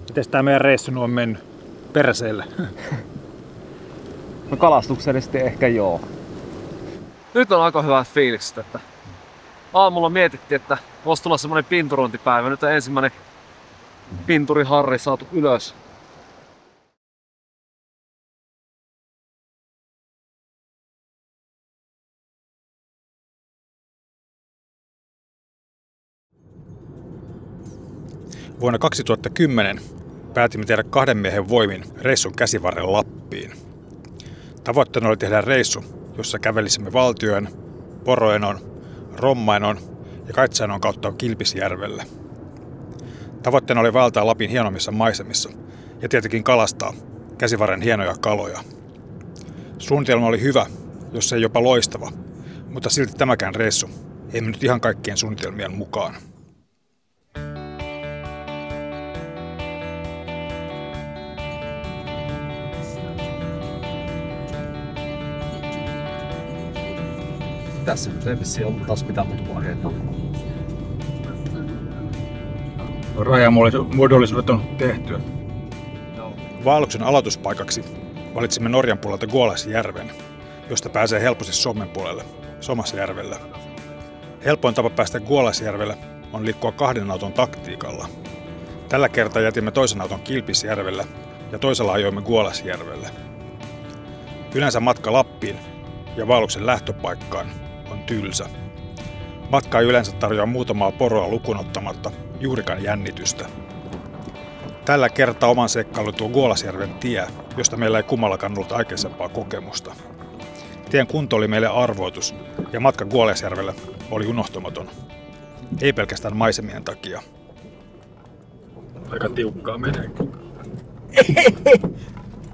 Mites tää meidän reissu on mennyt perseelle? No kalastuksellisesti ehkä joo. Nyt on aika hyvä fiilikset, että aamulla mietittiin, että voisi tulla semmonen pinturointipäivä. Nyt on ensimmäinen pinturiharri saatu ylös. Vuonna 2010 päätimme tehdä 2 miehen voimin reissun Käsivarren Lappiin. Tavoitteena oli tehdä reissu, jossa kävelisimme Valtioen, Poroenon, Rommainon ja Kaitsainon kautta Kilpisjärvelle. Tavoitteena oli vaeltaa Lapin hienommissa maisemissa ja tietenkin kalastaa Käsivarren hienoja kaloja. Suunnitelma oli hyvä, jos ei jopa loistava, mutta silti tämäkään reissu ei mennyt ihan kaikkien suunnitelmien mukaan. Tässä nyt ei vissiin ollut taas mitään muutuvaiheita. Rajamuodollisuudet on tehtyä. Vaelluksen aloituspaikaksi valitsimme Norjan puolelta Guolasjärven, josta pääsee helposti Suomen puolelle, Somasjärvellä. Helpoin tapa päästä Guolasjärvelle on liikkua 2 auton taktiikalla. Tällä kertaa jätimme toisen auton Kilpisjärvellä ja toisella ajoimme Guolasjärvelle. Yleensä matka Lappiin ja vaelluksen lähtöpaikkaan on tylsä. Matka ei yleensä tarjoa muutamaa poroa lukuun ottamatta juurikaan jännitystä. Tällä kertaa oman seikkailu tuo Guolasjärven tie, josta meillä ei kummallakaan ollut aikaisempaa kokemusta. Tien kunto oli meille arvoitus ja matka Guolasjärvelle oli unohtumaton. Ei pelkästään maisemien takia. Aika tiukkaa menee.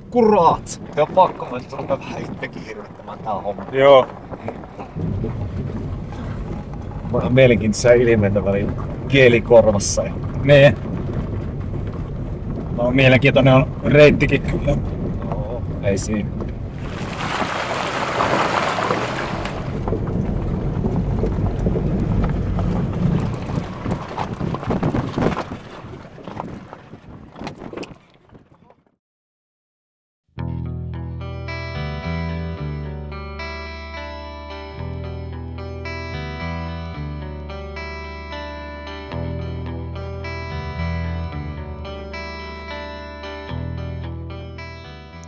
Kuraat! Ja pakko mennä vähän itsekin hirvittämään tää homma. Joo. Mielenkiintoisia ilmeitä välillä kielikorvassa. Niin. No mielenkiintoinen on reittikin kyllä. No, ei siinä.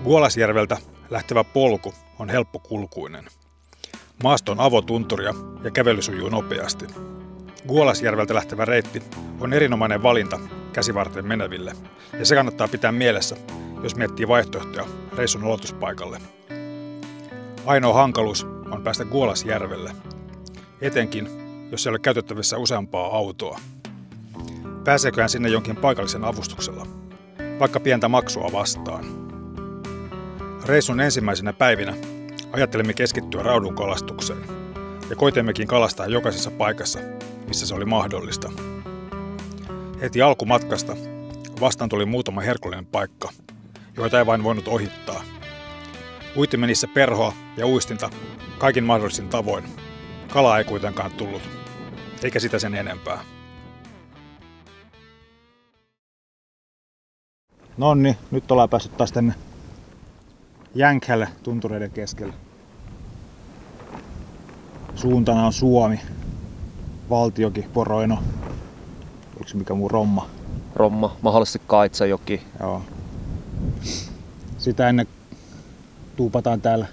Guolasjärveltä lähtevä polku on helppokulkuinen. Maasto on avotunturia ja kävely sujuu nopeasti. Guolasjärveltä lähtevä reitti on erinomainen valinta Käsivarteen meneville, ja se kannattaa pitää mielessä, jos miettii vaihtoehtoja reissun aloituspaikalle. Ainoa hankaluus on päästä Guolasjärvelle, etenkin jos ei ole käytettävissä useampaa autoa. Pääseeköhän sinne jonkin paikallisen avustuksella, vaikka pientä maksua vastaan. Reissun ensimmäisenä päivinä ajattelimme keskittyä raudunkalastukseen ja koitemmekin kalastaa jokaisessa paikassa, missä se oli mahdollista. Heti alkumatkasta vastaan tuli muutama herkullinen paikka, joita ei vain voinut ohittaa. Uitimme niissä perhoa ja uistinta kaikin mahdollisin tavoin. Kalaa ei kuitenkaan tullut, eikä sitä sen enempää. Nonni, nyt ollaan päässyt taas tänne Jänkhälle tuntureiden keskellä. Suuntana on Suomi, Valtiokin, Poroeno. Onko se mikä muu Romma? Romma, mahdollisesti Kaitsajoki. Joo. Sitä ennen tuupataan täällä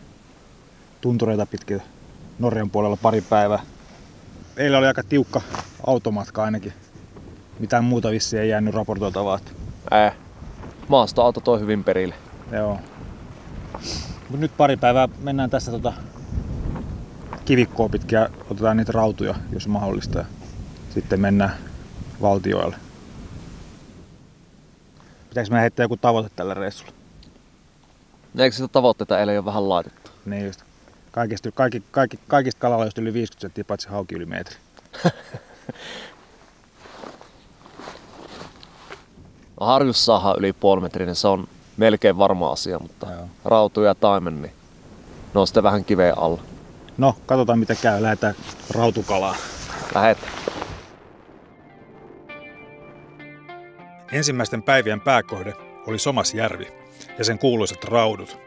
tuntureita pitkin Norjan puolella pari päivää. Eilen oli aika tiukka automatka ainakin. Mitään muuta vissiin ei jäänyt raportoitavaa. Maastoauto toi hyvin perille. Joo. Mut nyt pari päivää mennään tässä kivikkoa pitkin ja otetaan niitä rautuja, jos mahdollista. Ja sitten mennään Valtioelle. Pitääkö me heittää joku tavoite tällä reissulla? Eikö sitä tavoitteita eilen jo vähän laitettu? Niin just. Kaikista kalalla yli 50 senttiä, paitsi hauki yli metri. No, harjus saadaan yli puolimetrinen, se on melkein varma asia, mutta joo. Rautu ja taimen, niin ne on sitten vähän kiveen alla. No, katsotaan mitä käy. Lähdetään rautukalaa. Lähetään. Ensimmäisten päivien pääkohde oli Somasjärvi ja sen kuuluisat raudut.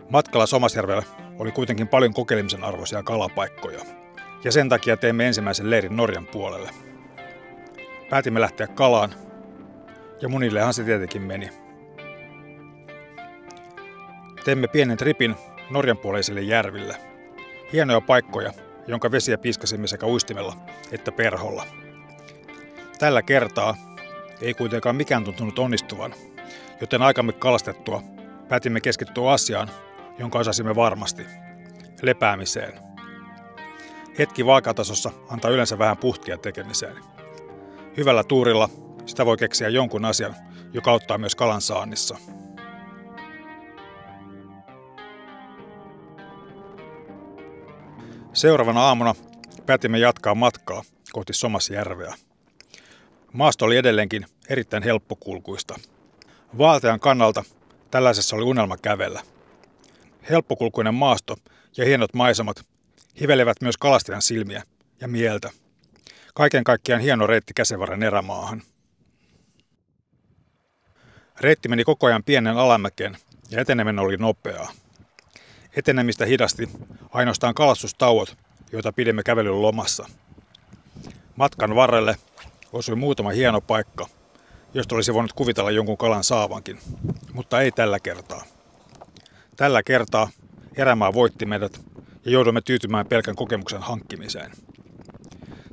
Matkalla Somasjärvellä oli kuitenkin paljon kokeilemisen arvoisia kalapaikkoja, ja sen takia teimme ensimmäisen leirin Norjan puolelle. Päätimme lähteä kalaan, ja munillehan se tietenkin meni. Teimme pienen tripin Norjan puoleiselle järville. Hienoja paikkoja, jonka vesiä piiskasimme sekä uistimella että perholla. Tällä kertaa ei kuitenkaan mikään tuntunut onnistuvan, joten aikamme kalastettua päätimme keskittyä asiaan, jonka osasimme varmasti, lepäämiseen. Hetki vaakatasossa antaa yleensä vähän puhtia tekemiseen. Hyvällä tuurilla sitä voi keksiä jonkun asian, joka auttaa myös kalan saannissa. Seuraavana aamuna päätimme jatkaa matkaa kohti Somasjärveä. Maasto oli edelleenkin erittäin helppokulkuista. Vaeltajan kannalta tällaisessa oli unelma kävellä. Helppokulkuinen maasto ja hienot maisemat hivelevät myös kalastajan silmiä ja mieltä. Kaiken kaikkiaan hieno reitti Käsivarren erämaahan. Reitti meni koko ajan pienen alamäkeen ja eteneminen oli nopeaa. Etenemistä hidasti ainoastaan kalastustauot, joita pidimme kävelyn lomassa. Matkan varrelle osui muutama hieno paikka, josta olisi voinut kuvitella jonkun kalan saavankin, mutta ei tällä kertaa. Tällä kertaa erämaa voitti meidät ja joudumme tyytymään pelkän kokemuksen hankkimiseen.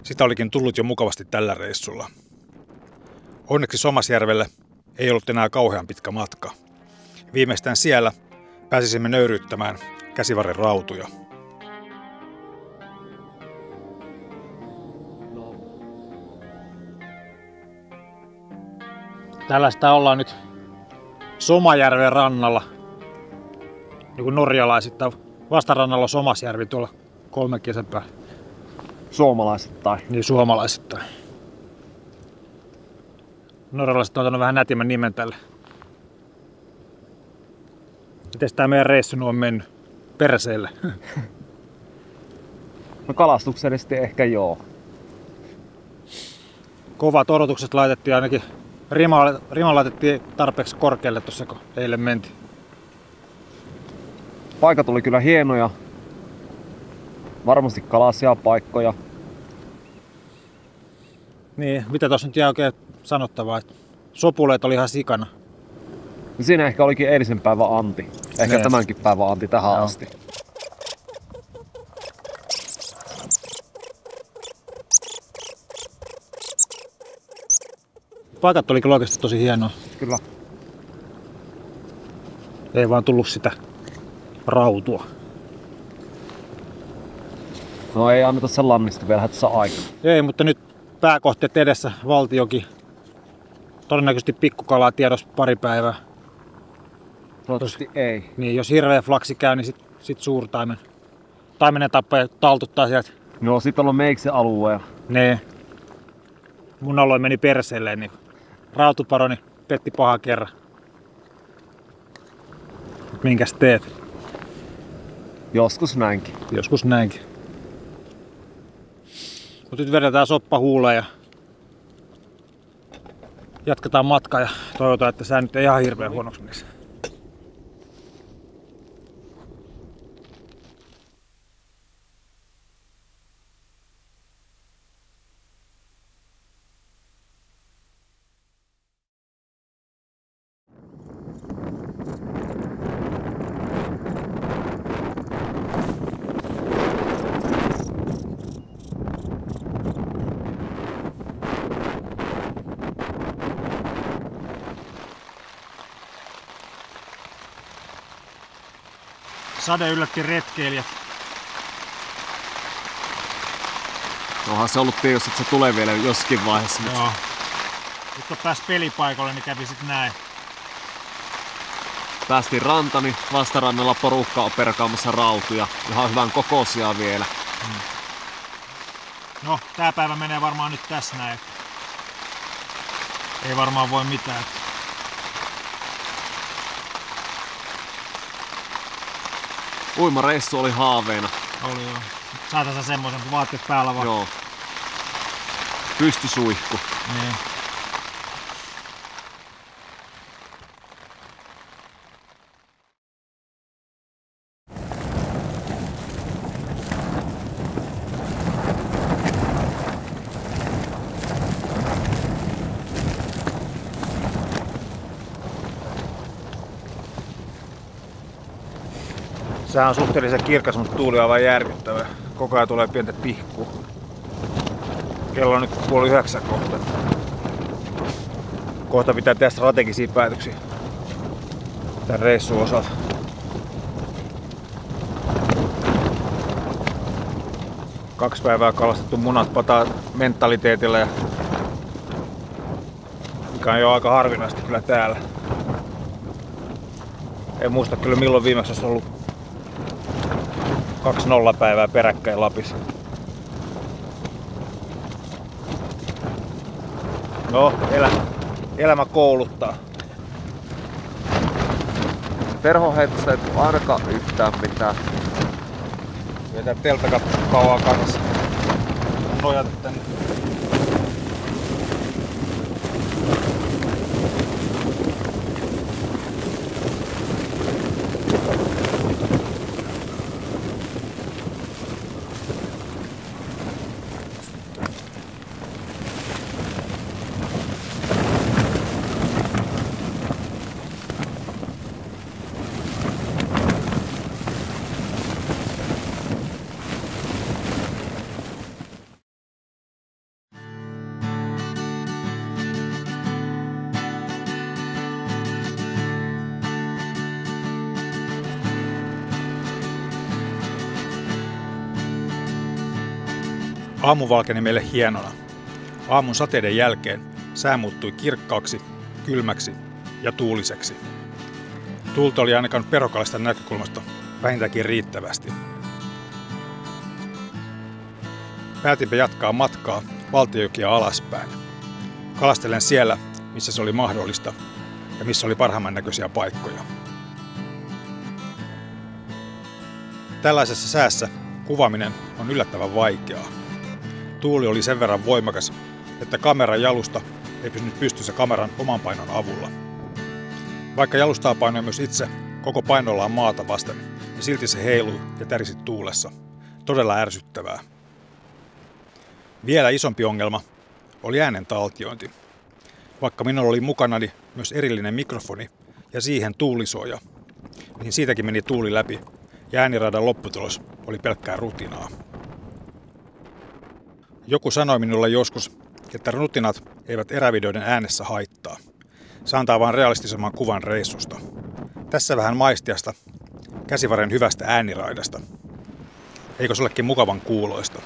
Sitä olikin tullut jo mukavasti tällä reissulla. Onneksi Somasjärvelle ei ollut enää kauhean pitkä matka. Viimeistään siellä pääsisimme nöyryyttämään Käsivarren rautuja. Tällaista ollaan nyt Somajärven rannalla. Niin kuin norjalaisittain. Vastarannalla on Somasjärvi tuolla 3 kesän päällä. Suomalaisittain. Niin suomalaisittain. Norjalaiset on ottanut vähän nätimmän nimen tälle. Mites tää meidän reissu on mennyt? Perseelle. No kalastuksellisesti ehkä joo. Kovat odotukset laitettiin ainakin. Rima laitettiin tarpeeksi korkealle tuossa kun eilen mentiin. Paikat oli kyllä hienoja. Varmasti kalaisia paikkoja. Niin, mitä tuossa nyt jää oikein sanottavaa? Sopuleet oli ihan sikana. Siinä ehkä olikin eilisen päivän anti. Ehkä Ne. tämänkin päivän anti tähän Joo. asti. Paikat oli kyllä oikeasti tosi hienoa. Kyllä. Ei vaan tullut sitä rautua. No ei anneta sen lannista vielä hätässä aikaa. Ei, mutta nyt pääkohteet edessä valtiokin. Todennäköisesti pikkukalaa tiedossa pari päivää. Toivottavasti ei. Niin, jos hirveä flaksi käy, niin sit suurtaimen. Taimenen tappaja taltuttaa sieltä. No sit on meiksen alueella. Nee. Mun alue meni perseelleen, niin rautuparoni petti paha kerran. Minkäs teet? Joskus näinkin. Joskus näinkin. Mut nyt vedetään soppa huuleen ja jatketaan matkaa ja toivotaan, että sää nyt ei ihan hirveän huonoksi menisi. Sade yllätti retkeilijät. Onhan se ollut tiedossa, että se tulee vielä jossakin vaiheessa. Joo. Nyt kun pääsi pelipaikalle, niin kävi sit näin. Päästiin rantani, vastarannalla porukka on perkaamassa rautuja. Ihan hyvän kokoisia vielä. No, tää päivä menee varmaan nyt tässä näin. Ei varmaan voi mitään. Uimareissu oli haaveena. Oli joo. Saatais sä semmosen, kun vaatteet päällä vaan. Joo. Pystysuihku. Niin. Sehän on suhteellisen kirkas, mutta tuuli on aivan järkyttävä. Koko ajan tulee pientä tihkua. Kello on nyt 8:30 kohta. Kohta pitää tehdä strategisia päätöksiä tämän reissun osalta. Kaksi päivää kalastettu munat pataa mentaliteetillä, mikä on jo aika harvinaista kyllä täällä. En muista kyllä milloin viimeksi olisi ollut 2 nollapäivää peräkkäin Lapissa. No, elämä kouluttaa. Perhoheitosta ei tule ainakaan yhtään mitään. Vetää teltta kauan kanssa. Nojata tänne. Aamu valkeni meille hienona. Aamun sateiden jälkeen sää muuttui kirkkaaksi, kylmäksi ja tuuliseksi. Tuulta oli ainakaan perhokalastan näkökulmasta vähintäänkin riittävästi. Päätimme jatkaa matkaa Valtiojokia alaspäin. Kalastelen siellä, missä se oli mahdollista ja missä oli parhaimman näköisiä paikkoja. Tällaisessa säässä kuvaaminen on yllättävän vaikeaa. Tuuli oli sen verran voimakas, että kameran jalusta ei pysynyt pystyssä kameran oman painon avulla. Vaikka jalustaa painoi myös itse koko painollaan maata vasten, niin silti se heilui ja tärisi tuulessa. Todella ärsyttävää. Vielä isompi ongelma oli äänen taltiointi. Vaikka minulla oli mukanani myös erillinen mikrofoni ja siihen tuulisuoja, niin siitäkin meni tuuli läpi ja ääniradan lopputulos oli pelkkää rutinaa. Joku sanoi minulle joskus, että rutinat eivät erävideoiden äänessä haittaa. Se antaa vain realistisemman kuvan reissusta. Tässä vähän maistiasta, käsivarren hyvästä ääniraidasta. Eikö se olekin mukavan kuuloista?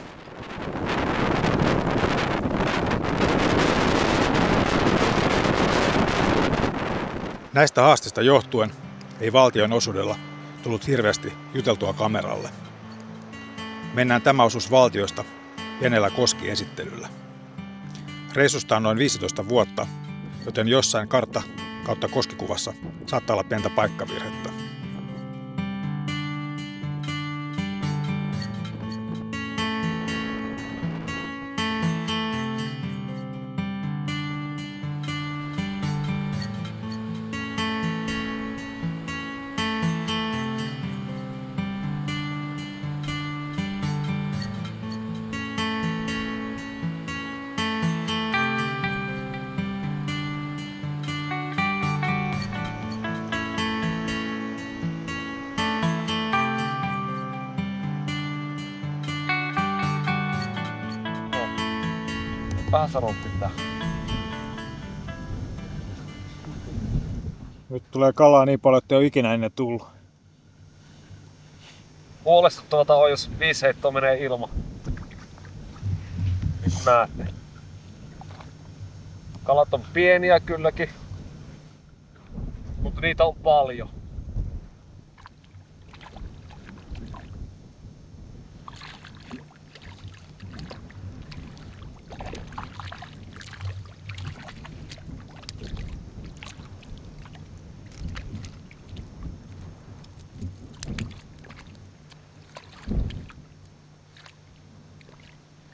Näistä haasteista johtuen ei valtion osuudella tullut hirveästi juteltua kameralle. Mennään tämä osuus valtioista pienellä koskiesittelyllä. Reissusta on noin 15 vuotta, joten jossain kartta kautta koskikuvassa saattaa olla pientä paikkavirhettä. Vähän sanon pitää. Nyt tulee kalaa niin paljon, että ei ole ikinä ennen tullut. Huolestuttavaa on, jos 5 heittoa menee ilman. Nyt näette. Kalat on pieniä kylläkin, mutta niitä on paljon.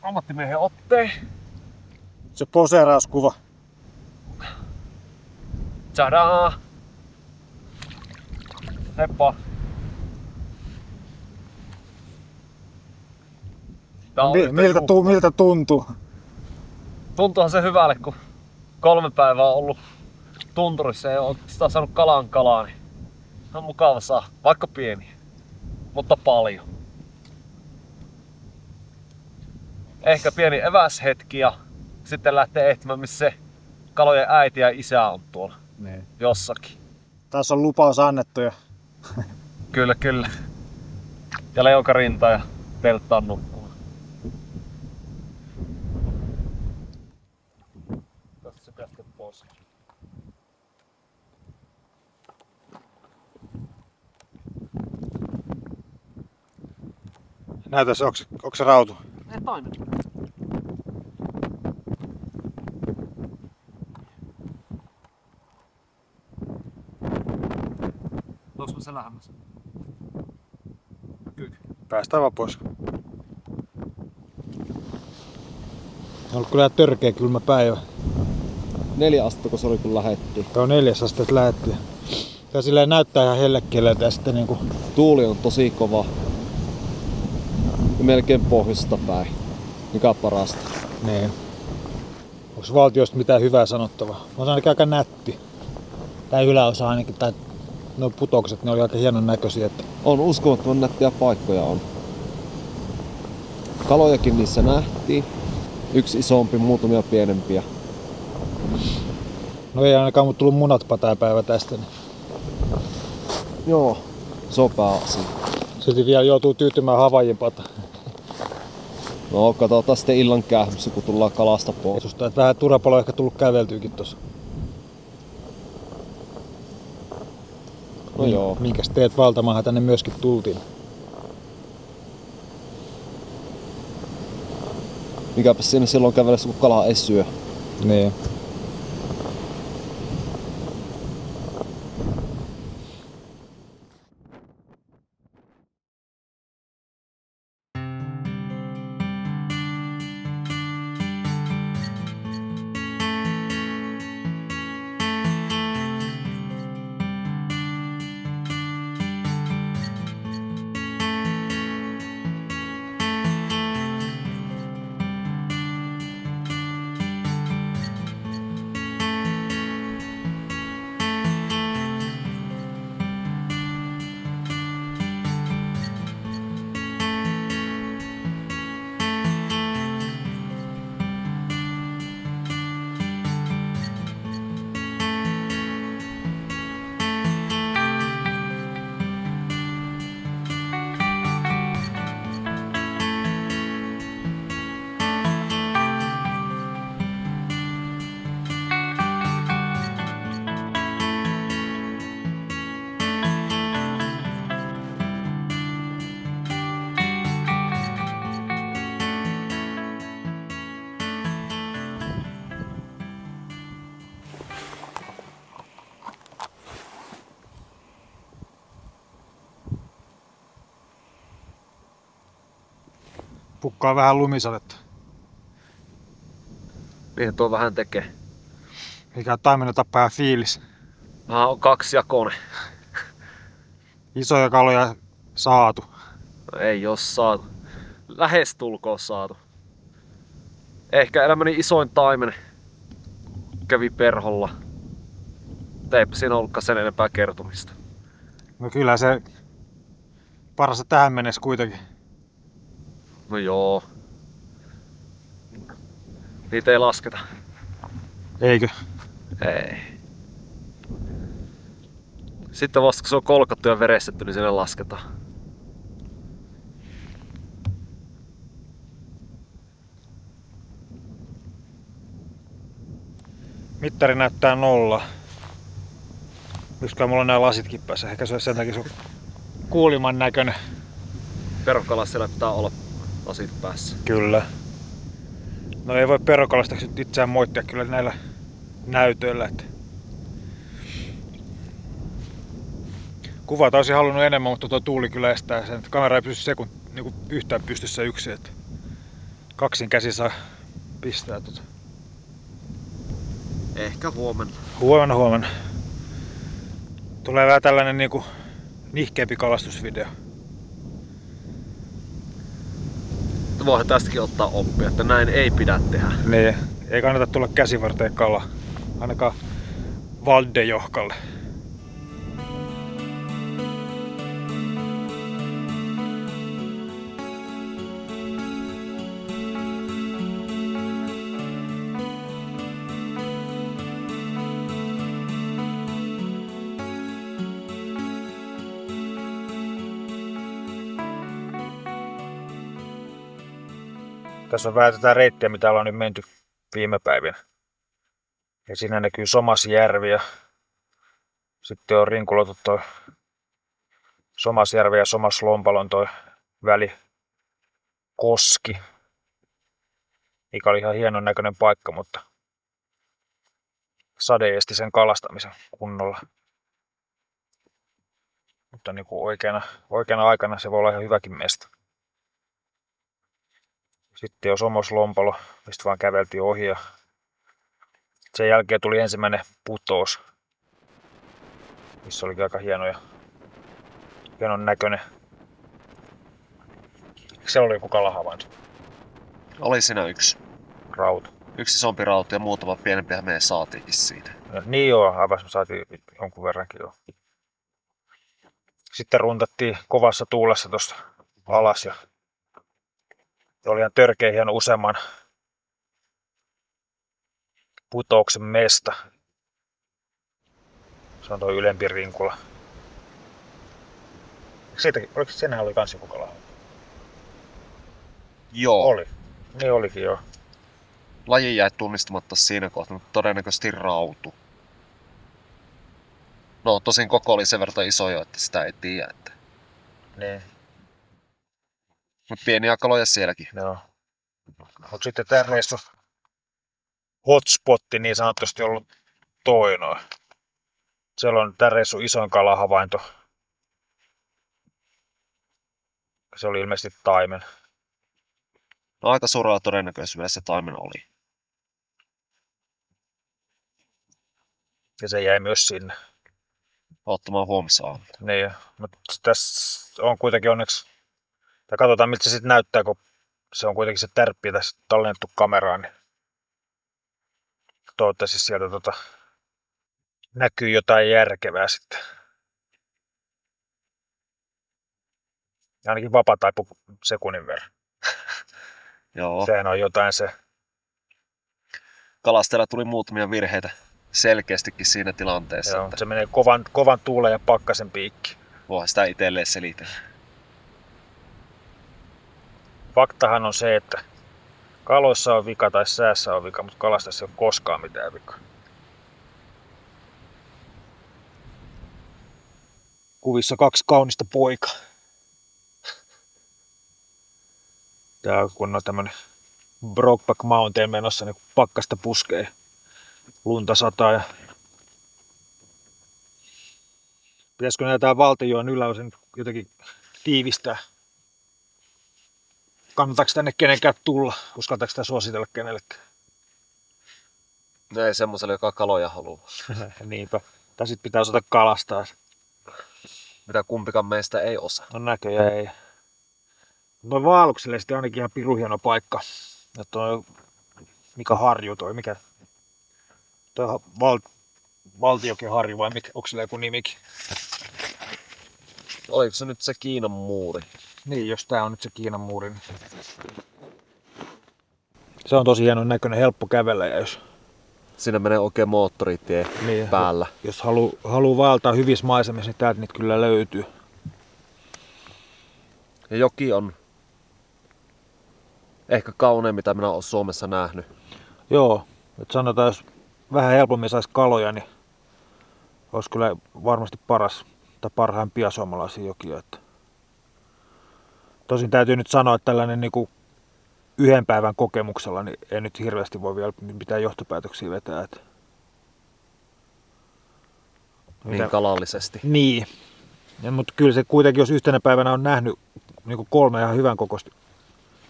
Ammattimiehen otteen. Se poseerauskuva. Tadaa! Heppa! Miltä tuntuu? Tuntuuhan se hyvälle, kun 3 päivää on ollut tunturissa ja on sitä saanut kalaa, niin on mukava saa, vaikka pieni. mutta paljon. Ehkä pieni eväshetki ja sitten lähtee etsimään, missä se kalojen äiti ja isä on tuolla Niin. jossakin. Tässä on lupaus annettu jo. Kyllä, kyllä. Ja leukarinta ja telttaan nukkumaan. Tässä se kätket pois. Näytä se, onko se rautu? Ei taimen. Onko se lähemmäs? Kyllä. Päästään vaan pois. On ollut kyllä törkeä kylmä päivä. 4 astetta, kun se oli kun lähettiin. Tämä on 4 astetta lähettiin. Tää silleen näyttää ihan hellekieleltä ja sitten niinku... Tuuli on tosi kova. Ja melkein pohjoista päin. Mikä on parasta? Niin. Onks valtiosta mitään hyvää sanottavaa? On ainakin aika nätti. Tää yläosa ainakin, tai nuo putokset, ne oli aika hienon näköisiä. Että... On uskomattoman nättiä paikkoja on. Kalojakin niissä nähtiin. Yksi isompi, muutamia pienempiä. No ei ainakaan mut tullut munat pataa päivä tästä. Niin... Joo, se on pääasia. Silti vielä joutuu tyytymään Havaijin pataan. No katsotaan sitten illan kähmässä, kun tullaan kalasta pois. Susta, että vähän turhapalo on ehkä tullut käveltyykin tossa. No joo. Minkäs teet valtamaahan tänne myöskin tultiin? Mikäpä siinä silloin kävellessä, kun kalaa ei syö. Niin. Pukkaa vähän lumisadetta. Niin tuo vähän tekee. Mikä on taimenen tappaja fiilis. On kaksijakoinen. Isoja kaloja saatu. No, ei oo saatu. Lähestulkoon saatu. Ehkä elämäni isoin taimen kävi perholla. Eipä siinä ollutkaan sen enempää kertomista. No kyllä se parasta tähän mennessä kuitenkin. No joo. Niitä ei lasketa. Eikö? Ei. Sitten vasta kun se on kolkattu ja verestetty, niin sinne lasketaan. Mittari näyttää 0. Miksiköhän mulla on nää lasitkin päässä? Ehkä se on sen takia se on kuuliman näköinen. Perhokalassa pitää olla lasit päässä. Kyllä. No ei voi perhokalasta nyt itseään moittia kyllä näillä näytöillä. Että... Kuvata olisin halunnut enemmän, mutta tuo tuuli kyllä estää sen. Kamera ei pysy niin yhtään pystyssä yksin. Että kaksin käsi saa pistää tuota. Ehkä huomenna. Huomenna. Tulee vähän tällainen niinku nihkeämpi kalastusvideo. Voihan tästäkin ottaa oppia, että näin ei pidä tehdä. Niin, ei kannata tulla käsivarteen kalaa. Ainakaan Valdejohkalle. Tässä on vähän tätä reittiä, mitä ollaan nyt menty viime päivinä. Ja siinä näkyy Somasjärvi ja sitten on rinkuloitu toi Somasjärven ja Somaslompalon toi väli koski, mikä oli ihan hienon näköinen paikka, mutta sade esti sen kalastamisen kunnolla. Mutta niin kuin oikeana aikana se voi olla ihan hyväkin mesta. Sitten on Somoslompalo, mistä vaan käveltiin ohi ja sen jälkeen tuli ensimmäinen putous, missä oli aika hienon näköinen. Siellä oli joku kalahavainto. Oli siinä yksi. Rauta. Yksi isompi rauta ja muutama pienempiä me saatiinkin siitä. Ja, niin joo, aivan saatiin jonkun verrankin joo. Sitten runtattiin kovassa tuulessa tuosta alas ja oli ihan törkeä hieno useamman putouksen mesta. Se on tuo ylempi rinkula. Oliko senhän oli kans joku kala? Joo. Oli. Niin olikin joo. Laji jäi tunnistamatta siinä kohtaa, mutta todennäköisesti rautu. No tosin koko oli sen verran iso jo, että sitä ei tiedä. Että... Niin. Mutta pieniä kaloja sielläkin. Joo. Mut sitten tää reissu hotspotti niin sanotusti ollut toi noin. Siellä on tää reissu isoin kalahavainto. Se oli ilmeisesti taimen. No, aika suurella todennäköisyydellä se taimen oli. Ja se jäi myös sinne. Ottamaan huomisaan. Niin, mutta tässä on kuitenkin onneksi, tai katsotaan miltä se sitten näyttää, kun se on kuitenkin se tärppi tässä tallennettu kameraan, niin toivottavasti sieltä näkyy jotain järkevää sitten. Ainakin vapataipu sekunnin verran. Joo. Sehän on jotain se. Kalastajalla tuli muutamia virheitä selkeästikin siinä tilanteessa. Joo, että se menee kovan tuulen ja pakkasen piikki. voihan sitä itselleen selitellä. Faktahan on se, että kaloissa on vika tai säässä on vika, mutta kalastassa ei ole koskaan mitään vikaa. Kuvissa 2 kaunista poikaa. Tää on kun on tämmönen Brokeback Mountain menossa, niin pakkasta puskee, lunta sataa ja pitäisikö näitä valtionjoen yläosin jotenkin tiivistää? Kannattaako tänne kenenkään tulla? Uskaltaako sitä suositella kenellekään? No ei semmoselle, joka kaloja haluaa. Niinpä. Tai sit pitää osata kalastaa. Mitä kumpikaan meistä ei osaa. No näköjään ei. No vaellukselle sitten ainakin ihan pirun hieno paikka. Ja toi, mikä harju toi, mikä? Toi Valtiokin harju vai mikä? Onko sillä joku nimikin? Oliko se nyt se Kiinan muuri? Niin, jos tää on nyt se Kiinan muuri. Niin se on tosi hienon näköinen, helppo kävellä ja jos... Siinä menee oikein moottoritie niin, päällä. Jos haluu vaeltaa hyvissä maisemissa, niin täältä niitä kyllä löytyy. Ja joki on ehkä kaunein, mitä minä olen Suomessa nähnyt. Joo, että sanotaan, jos vähän helpommin saisi kaloja, niin olisi kyllä varmasti paras tai parhaimpia suomalaisia jokia. Että tosin täytyy nyt sanoa, että tällainen niin kuin yhden päivän kokemuksella niin ei nyt hirveästi voi vielä mitään johtopäätöksiä vetää. Että niin kalallisesti. Niin. Ja, mutta kyllä se kuitenkin, jos yhtenä päivänä on nähnyt niin kuin 3 ihan hyvän kokoista,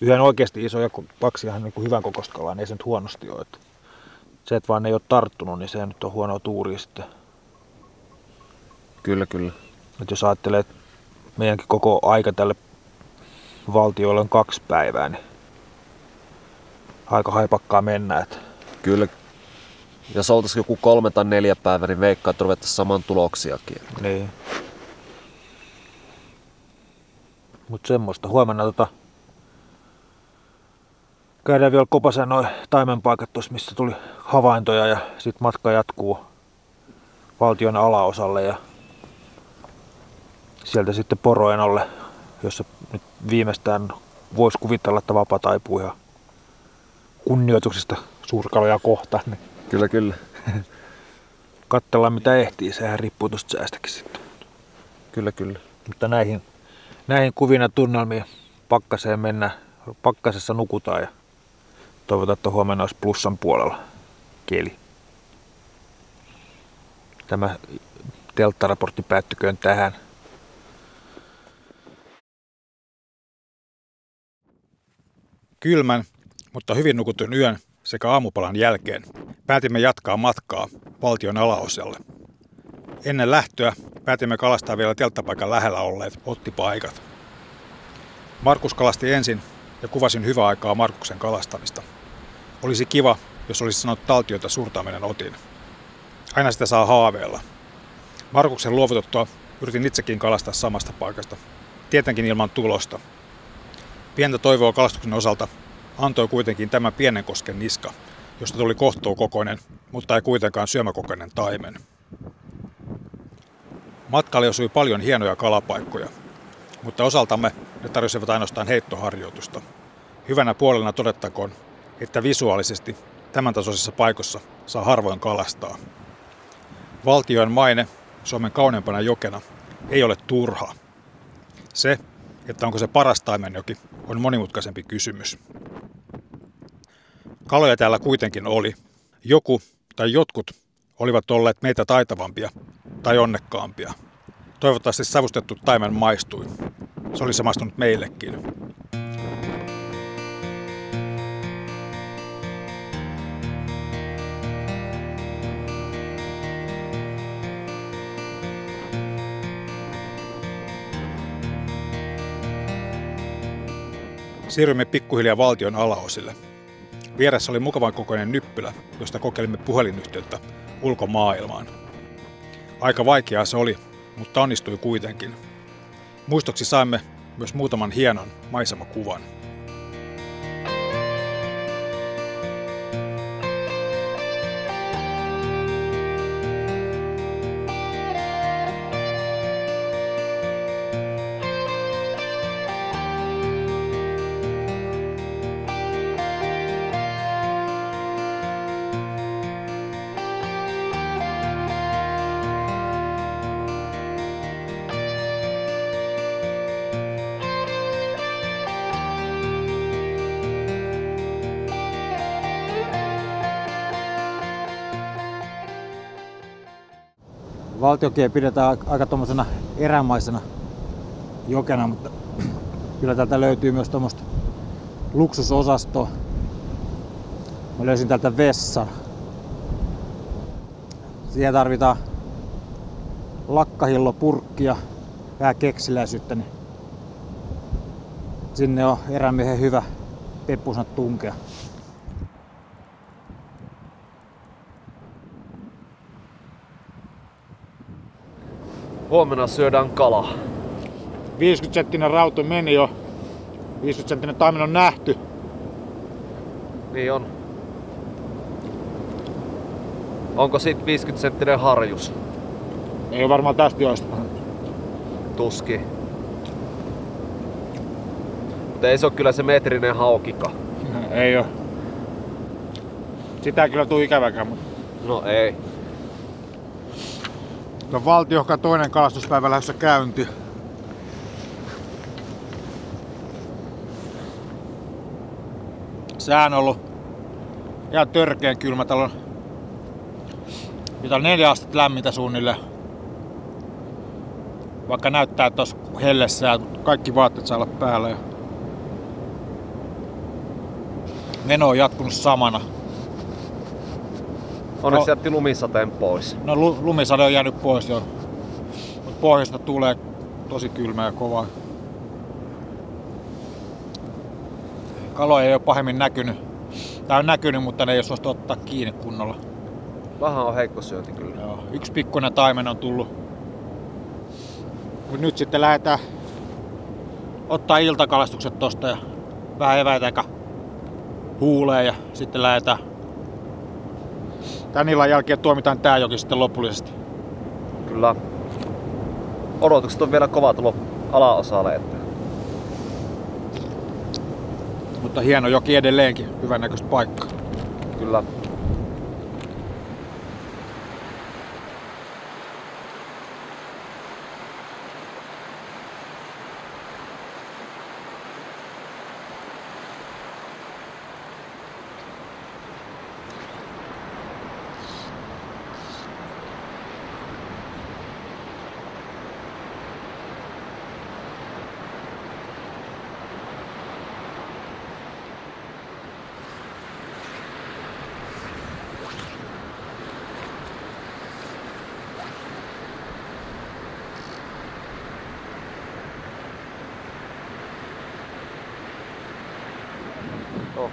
yhden oikeasti iso ja 2 ihan niin kuin hyvän kokoista kalaa, niin ei se nyt huonosti ole. Että se, että vaan ei ole tarttunut, niin se nyt on huonoa tuuria sitten. Kyllä, kyllä. Että jos ajattelee, että meidänkin koko aika tälle valtiolle on 2 päivää, niin aika haipakkaa mennä. Että kyllä. Jos oltaisiin joku 3 tai 4 päivää, niin veikkaa, että ruvettaisiin saman tuloksiakin. Niin. Mut semmoista. Huomenna käydään vielä kopasen noin taimenpaikat tuossa, missä tuli havaintoja ja sitten matka jatkuu valtion alaosalle ja sieltä sitten Poroenolle, jossa nyt viimeistään voisi kuvitella, että vapa taipuu ihan kunnioituksesta suurkaloja kohtaan. Niin Kyllä, kyllä. katsellaan mitä ehtii, sehän riippuu tuosta säästäkin sitten. Kyllä, kyllä. Mutta näihin kuvina tunnelmiin pakkaseen mennään, pakkasessa nukutaan ja toivotaan, että huomenna olisi plussan puolella keli. Tämä telttaraportti päättyköön tähän. Kylmän, mutta hyvin nukutun yön sekä aamupalan jälkeen päätimme jatkaa matkaa valtion alaosalle. Ennen lähtöä päätimme kalastaa vielä telttapaikan lähellä olleet ottipaikat. Markus kalasti ensin ja kuvasin hyvää aikaa Markuksen kalastamista. Olisi kiva, jos olisi sanonut taltioita surtaaminen otin. Aina sitä saa haaveilla. Markuksen luovututtua yritin itsekin kalastaa samasta paikasta, tietenkin ilman tulosta. Pientä toivoa kalastuksen osalta antoi kuitenkin tämä Pienenkosken niska, josta tuli kohtuukokoinen, mutta ei kuitenkaan syömäkokoinen taimen. Matkalle osui paljon hienoja kalapaikkoja, mutta osaltamme ne tarjosivat ainoastaan heittoharjoitusta. Hyvänä puolena todettakoon, että visuaalisesti tämän tasoisissa paikoissa saa harvoin kalastaa. Valtion maine Suomen kauneimpana jokena ei ole turha. Se, että onko se paras taimenjoki, on monimutkaisempi kysymys. Kaloja täällä kuitenkin oli. Joku tai jotkut olivat olleet meitä taitavampia tai onnekkaampia. Toivottavasti savustettu taimen maistui. Se olisi maistunut meillekin. Siirryimme pikkuhiljaa valtion alaosille. Vieressä oli mukavan kokoinen nyppylä, josta kokeilimme puhelinyhteyttä ulkomaailmaan. Aika vaikeaa se oli, mutta onnistui kuitenkin. Muistoksi saimme myös muutaman hienon maisemakuvan. Valtiokie pidetään aika tuommoisena erämaisena jokena, mutta kyllä täältä löytyy myös tuommoista luksusosastoa. Mä löysin täältä vessan. Siihen tarvitaan lakkahillopurkkia, vähän keksiläisyyttä, niin sinne on erämiehen hyvä peppusna tunkea. Huomenna syödään kalaa. 50-senttinen rauto meni jo. 50-senttinen taimen on nähty. Niin on. Onko sit 50-senttinen harjus? Ei ole varmaan tästä joista. Tuski. Mutta ei se ole kyllä se metrinen haukika. Ei oo. Sitä ei kyllä tuu ikäväkään, mutta... No ei. On valtiohka toinen kalastuspäivä lähdössä käynti. Sää on ollut ihan törkeen kylmä. Täällä on mitä 4 astetta lämmintä suunnilleen. Vaikka näyttää, että olisi hellessään, kaikki vaatteet saa olla päällä. Meno on jatkunut samana. Onneksi jätti lumisateen pois. No lumisade on jäänyt pois jo. Mut pohjoista tulee tosi kylmä ja kova. Kaloja ei ole pahemmin näkynyt. Tää on näkynyt, mutta ne ei ole suostu ottaa kiinni kunnolla. Vähän on heikko syönti kyllä. Joo, yksi pikkuinen taimen on tullut. Mut nyt sitten lähdetään ottaa iltakalastukset tosta ja vähän eväitä eikä huuleen ja sitten lähdetään. Tän illan jälkeen tuomitaan tää joki sitten lopullisesti. Kyllä. Odotukset on vielä kovat alaosalle. Että... Mutta hieno joki edelleenkin, hyvän näköistä paikkaa. Kyllä. Oh.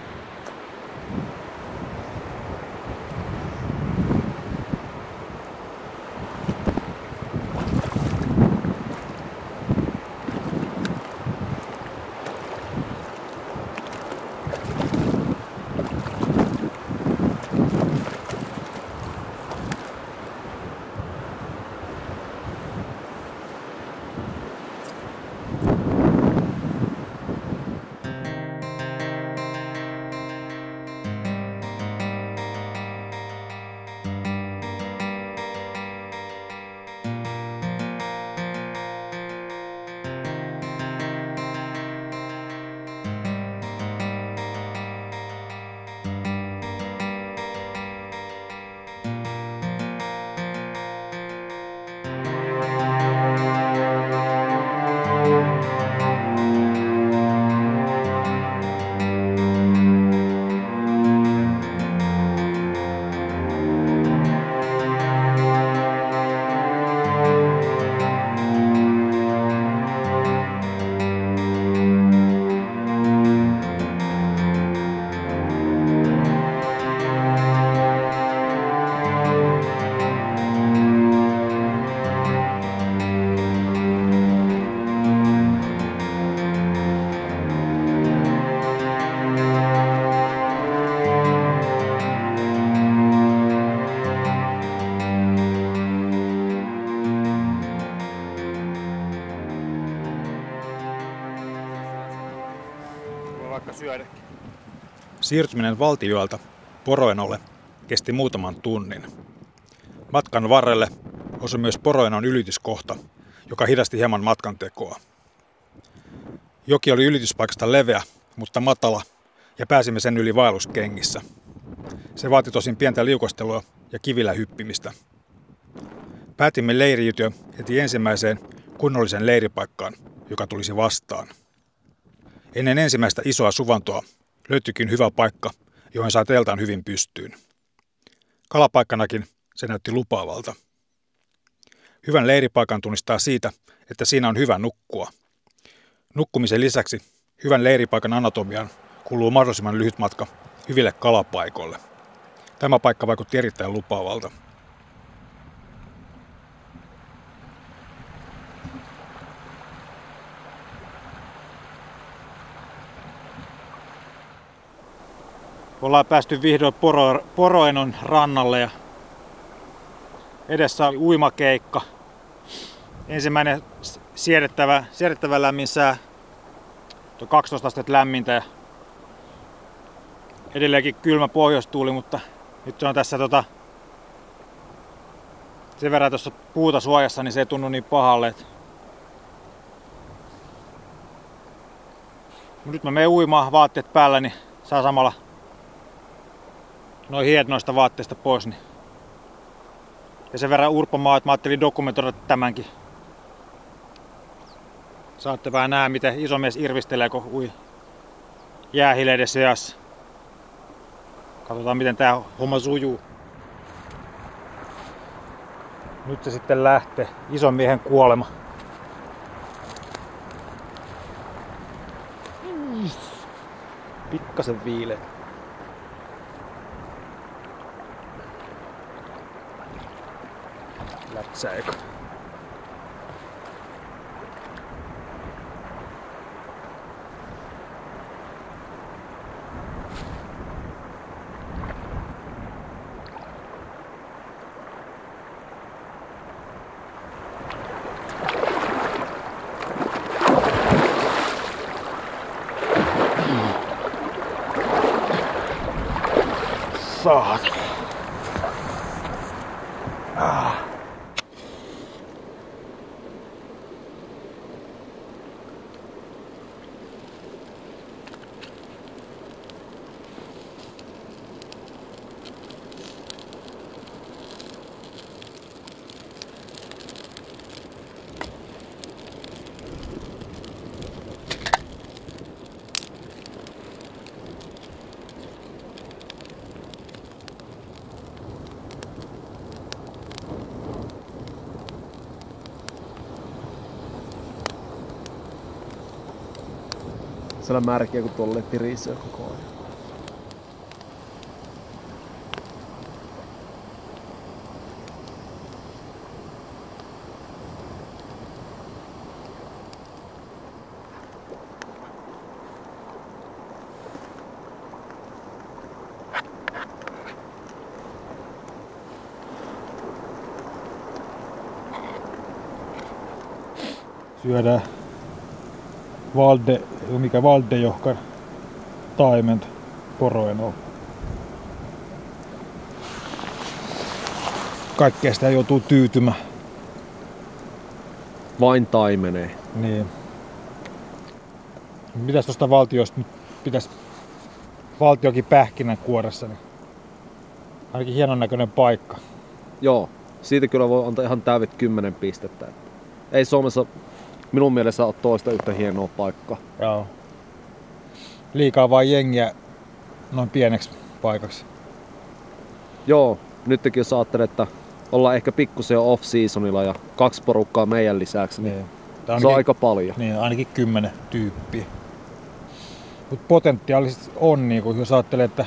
Vaikka syödäkin. Siirtyminen Valtioilta Poroenolle kesti muutaman tunnin. Matkan varrelle osui myös Poroenon ylityskohta, joka hidasti hieman matkan tekoa. Joki oli ylityspaikasta leveä, mutta matala, ja pääsimme sen yli vaelluskengissä. Se vaati tosin pientä liukostelua ja kivillä hyppimistä. Päätimme leiriytyä heti ensimmäiseen kunnollisen leiripaikkaan, joka tulisi vastaan. Ennen ensimmäistä isoa suvantoa löytyikin hyvä paikka, johon sai teltan hyvin pystyyn. Kalapaikkanakin se näytti lupaavalta. Hyvän leiripaikan tunnistaa siitä, että siinä on hyvä nukkua. Nukkumisen lisäksi hyvän leiripaikan anatomiaan kuuluu mahdollisimman lyhyt matka hyville kalapaikoille. Tämä paikka vaikutti erittäin lupaavalta. Ollaan päästy vihdoin Poroenon rannalle ja edessä on uimakeikka. Ensimmäinen siedettävä lämmin sää. 12 astetta lämmintä ja edelleenkin kylmä pohjoistuuli, mutta nyt on tässä sen verran tuossa puuta suojassa, niin se ei tunnu niin pahalle. Nyt mä menen uimaan vaatteet päällä, niin saa samalla noin hiet noista vaatteista pois. Niin. Ja sen verran urpomaa, että mä ajattelin dokumentoida tämänkin. Saatte vähän nähdä, miten iso mies irvistelee, kun ui jäähileiden seassa. Katsotaan, miten tää homma sujuu. Nyt se sitten lähtee. Ison miehen kuolema. Pikkasen viileä. Lätsäikö? saat. Siellä märkiä kun tuolle pirisee koko ajan. Syödään valdejohkan taimenta poroenoa. Kaikkea sitä joutuu tyytymään. Vain taimenee. Niin. Mitäs tosta valtiosta nyt pitäisi valtiokin pähkinänkuoressa, niin ainakin hienon näköinen paikka. Joo, siitä kyllä voi antaa ihan täydet 10 pistettä. Ei Suomessa minun mielestä ole toista yhtä hienoa paikkaa. Joo. Liikaa vaan jengiä noin pieneksi paikaksi. Joo, nytkin jos ajattelee, että ollaan ehkä pikkusen jo off-seasonilla ja 2 porukkaa meidän lisäksi, niin se on aika paljon. Niin, ainakin 10 tyyppiä. Mut potentiaalisesti on, niin jos ajattelee, että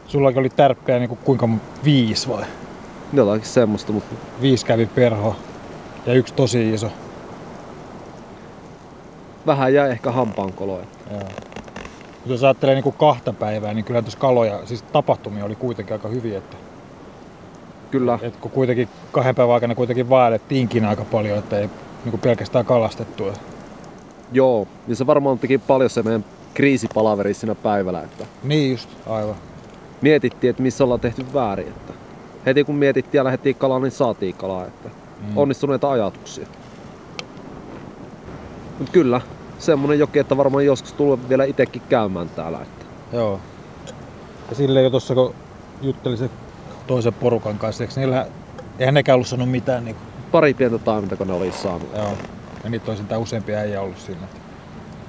sullakin oli tärppejä niin kuinka 5 vai? Jotakin semmoista, mutta 5 kävi perho ja 1 tosi iso. Vähän jäi ehkä hampaankoloja. Joo. Mutta jos ajattelee niin 2 päivää, niin kyllä tuossa kaloja, siis tapahtumia oli kuitenkin aika hyviä. Että, kyllä. Et kun kuitenkin 2 päivän aikana kuitenkin vaellettiinkin aika paljon, että ei niin pelkästään kalastettu. Joo, ja se varmaan teki paljon se meidän kriisipalaveri siinä päivällä. Että niin just, aivan. Mietittiin, että missä ollaan tehty väärin. Että heti kun mietittiin ja lähdettiin kalaan, niin saatiin kalaa. Että onnistuneita ajatuksia. Mut kyllä, semmonen joki, että varmaan joskus tulee vielä itekin käymään täällä. Että. Joo. Ja silleen jo tossa kun juttelin se toisen porukan kanssa, eihän nekään ollut sanonut mitään. Niin pari pientä taimenta, kun ne oli saanut. Joo. Ja niitä olisi useampia äijä ollut siinä.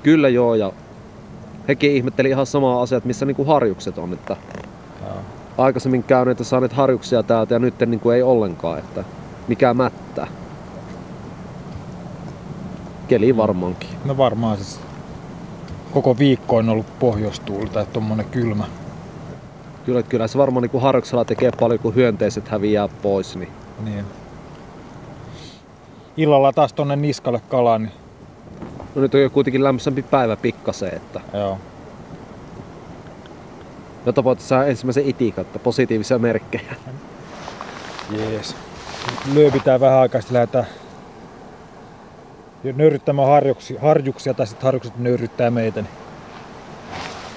Kyllä joo, ja hekin ihmetteli ihan samaa asiaa, missä niinku harjukset on. Että joo. Aikaisemmin käyneet ja saaneet harjuksia täältä ja nyt niinku ei ollenkaan, että mikä mättää. Keli varmaankin. No varmaan siis koko viikko on ollut pohjoistuuli tai tommonen kylmä. Kyllä se varmaan niinku harjuksella tekee paljon, kun hyönteiset häviää pois. Niin. Illalla taas tonne niskalle kalaan. Niin no nyt on jo kuitenkin lämpöisempi päivä pikkaseen, että joo. no tapauksessa saa ensimmäisen itikatta, positiivisia merkkejä. Jees. Lööpitään vähän aikaa, sitten lähdetään nöyryttämään harjuksia tai sitten harjukset nöyryttää meitä. Niin.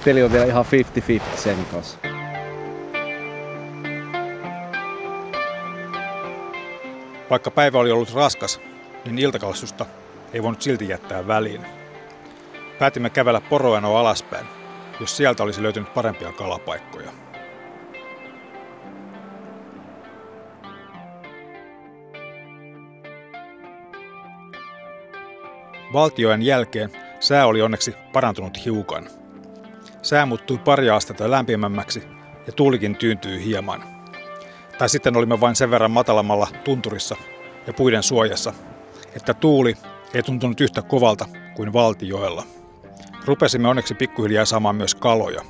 Peli on vielä ihan 50-50 sen kanssa. Vaikka päivä oli ollut raskas, niin iltakalastusta ei voinut silti jättää väliin. Päätimme kävellä Poroenoa alaspäin, jos sieltä olisi löytynyt parempia kalapaikkoja. Valtioajan jälkeen sää oli onneksi parantunut hiukan. Sää muuttui pari astetta lämpimämmäksi ja tuulikin tyyntyi hieman. Tai sitten olimme vain sen verran matalammalla tunturissa ja puiden suojassa, että tuuli ei tuntunut yhtä kovalta kuin Valtioella. Rupesimme onneksi pikkuhiljaa saamaan myös kaloja.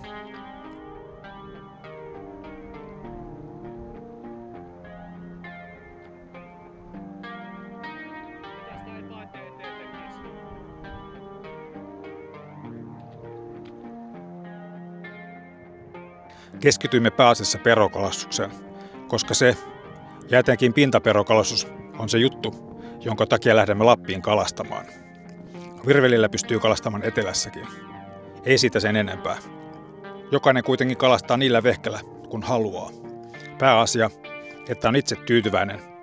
Keskityimme pääasiassa perokalastukseen, koska se, ja etenkin pintaperokalastus, on se juttu, jonka takia lähdemme Lappiin kalastamaan. Virvelillä pystyy kalastamaan etelässäkin. Ei siitä sen enempää. Jokainen kuitenkin kalastaa niillä vehkellä, kun haluaa. Pääasia, että on itse tyytyväinen.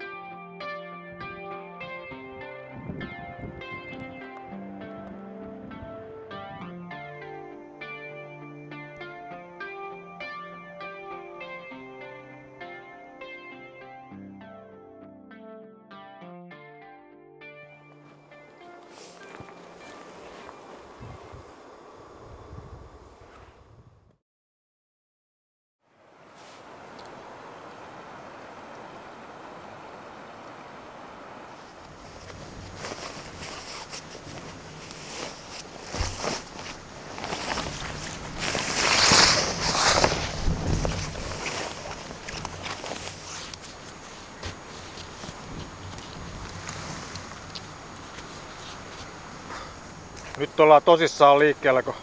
Nyt ollaan tosissaan liikkeellä, kun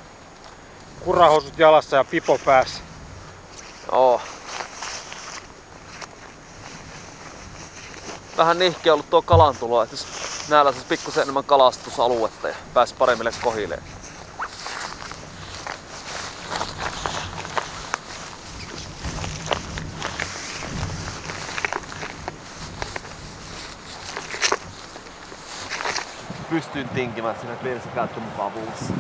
kurahousut jalassa ja pipo päässä. Joo. Vähän nihkeä ollut tuo kalantulo, että jos näillä siis pikkusen enemmän kalastusaluetta ja pääsi paremmille kohileen. Pystyin tinkimään siinä virsikäyttömukavuudessa.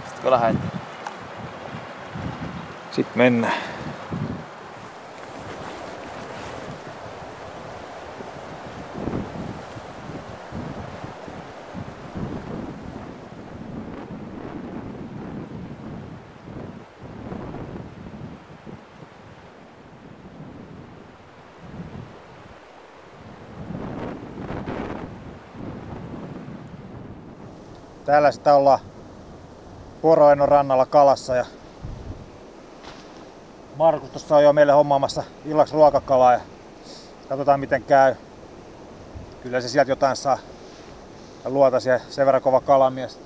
Sittenkö lähet? Sitten mennään. Täällä sitä ollaan Poroennon rannalla kalassa ja Markus tuossa on jo meille hommaamassa illaksi ruokakalaa ja katsotaan miten käy. Kyllä se sieltä jotain saa. Ja luota siihen sen verran kova kalamies.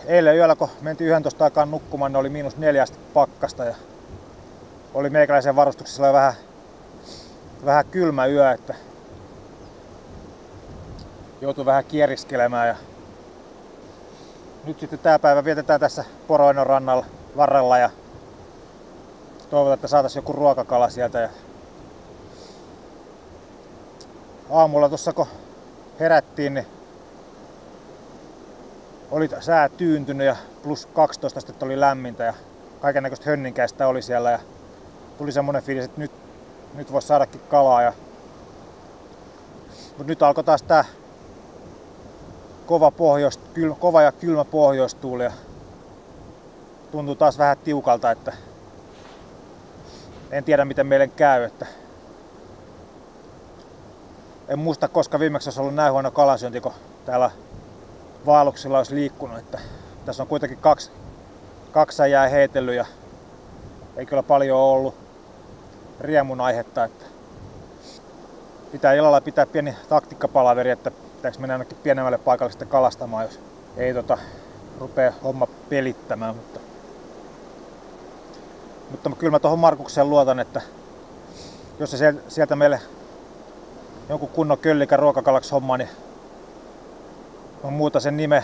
Eilen yöllä kun mentiin 11 aikaan nukkumaan, niin oli -4 pakkasta ja oli meikäläisen varustuksessa vähän kylmä yö, että joutui vähän kieriskelemään ja nyt sitten tää päivä vietetään tässä Poroennon rannalla varrella ja toivotaan, että saataisiin joku ruokakala sieltä. Ja aamulla tuossa kun herättiin, niin oli sää tyyntynyt ja +12 astetta oli lämmintä ja kaikennäköistä hönninkäistä oli siellä ja tuli semmonen fiilis, että nyt voisi saadakin kalaa. Mutta nyt alkoi taas tää kova ja kylmä pohjoistuuli ja tuntuu taas vähän tiukalta, että en tiedä miten meille käy, että en muista koska viimeksi olisi ollut näin huono kalasyönti, kun täällä vaelluksilla olisi liikkunut, että tässä on kuitenkin kaksi äijää heitellyt ja ei kyllä paljon ole ollut riemun aihetta, että pitää illalla pitää pieni taktiikkapalaveri, että pitääkö mennä ainakin pienemmälle paikalle sitten kalastamaan, jos ei rupea homma pelittämään. Mutta kyllä mä tuohon Markukseen luotan, että jos se sieltä meille jonkun kunnon köllikä ruokakalaksi hommaa, niin on muuta sen nime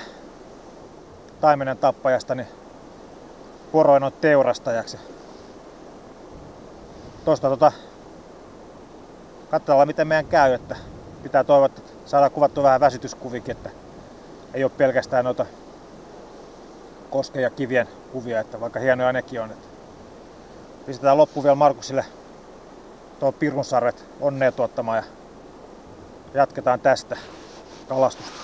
taimenen tappajasta, niin Poroennon teurastajaksi. Tuosta katsellaan miten meidän käy, että pitää toivoa, että saadaan kuvattua vähän väsytyskuvikin, että ei ole pelkästään noita kosken ja kivien kuvia, että vaikka hienoja nekin on. Että pistetään loppuun vielä Markuksille tuo Pirunsarvet onnea tuottamaan ja jatketaan tästä kalastusta.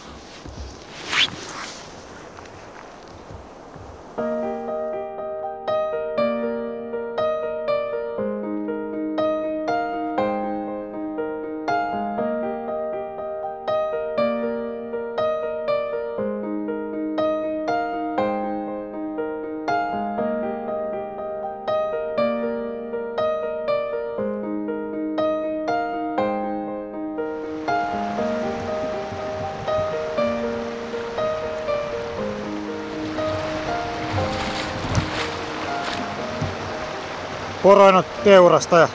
Poroennon teurastaja.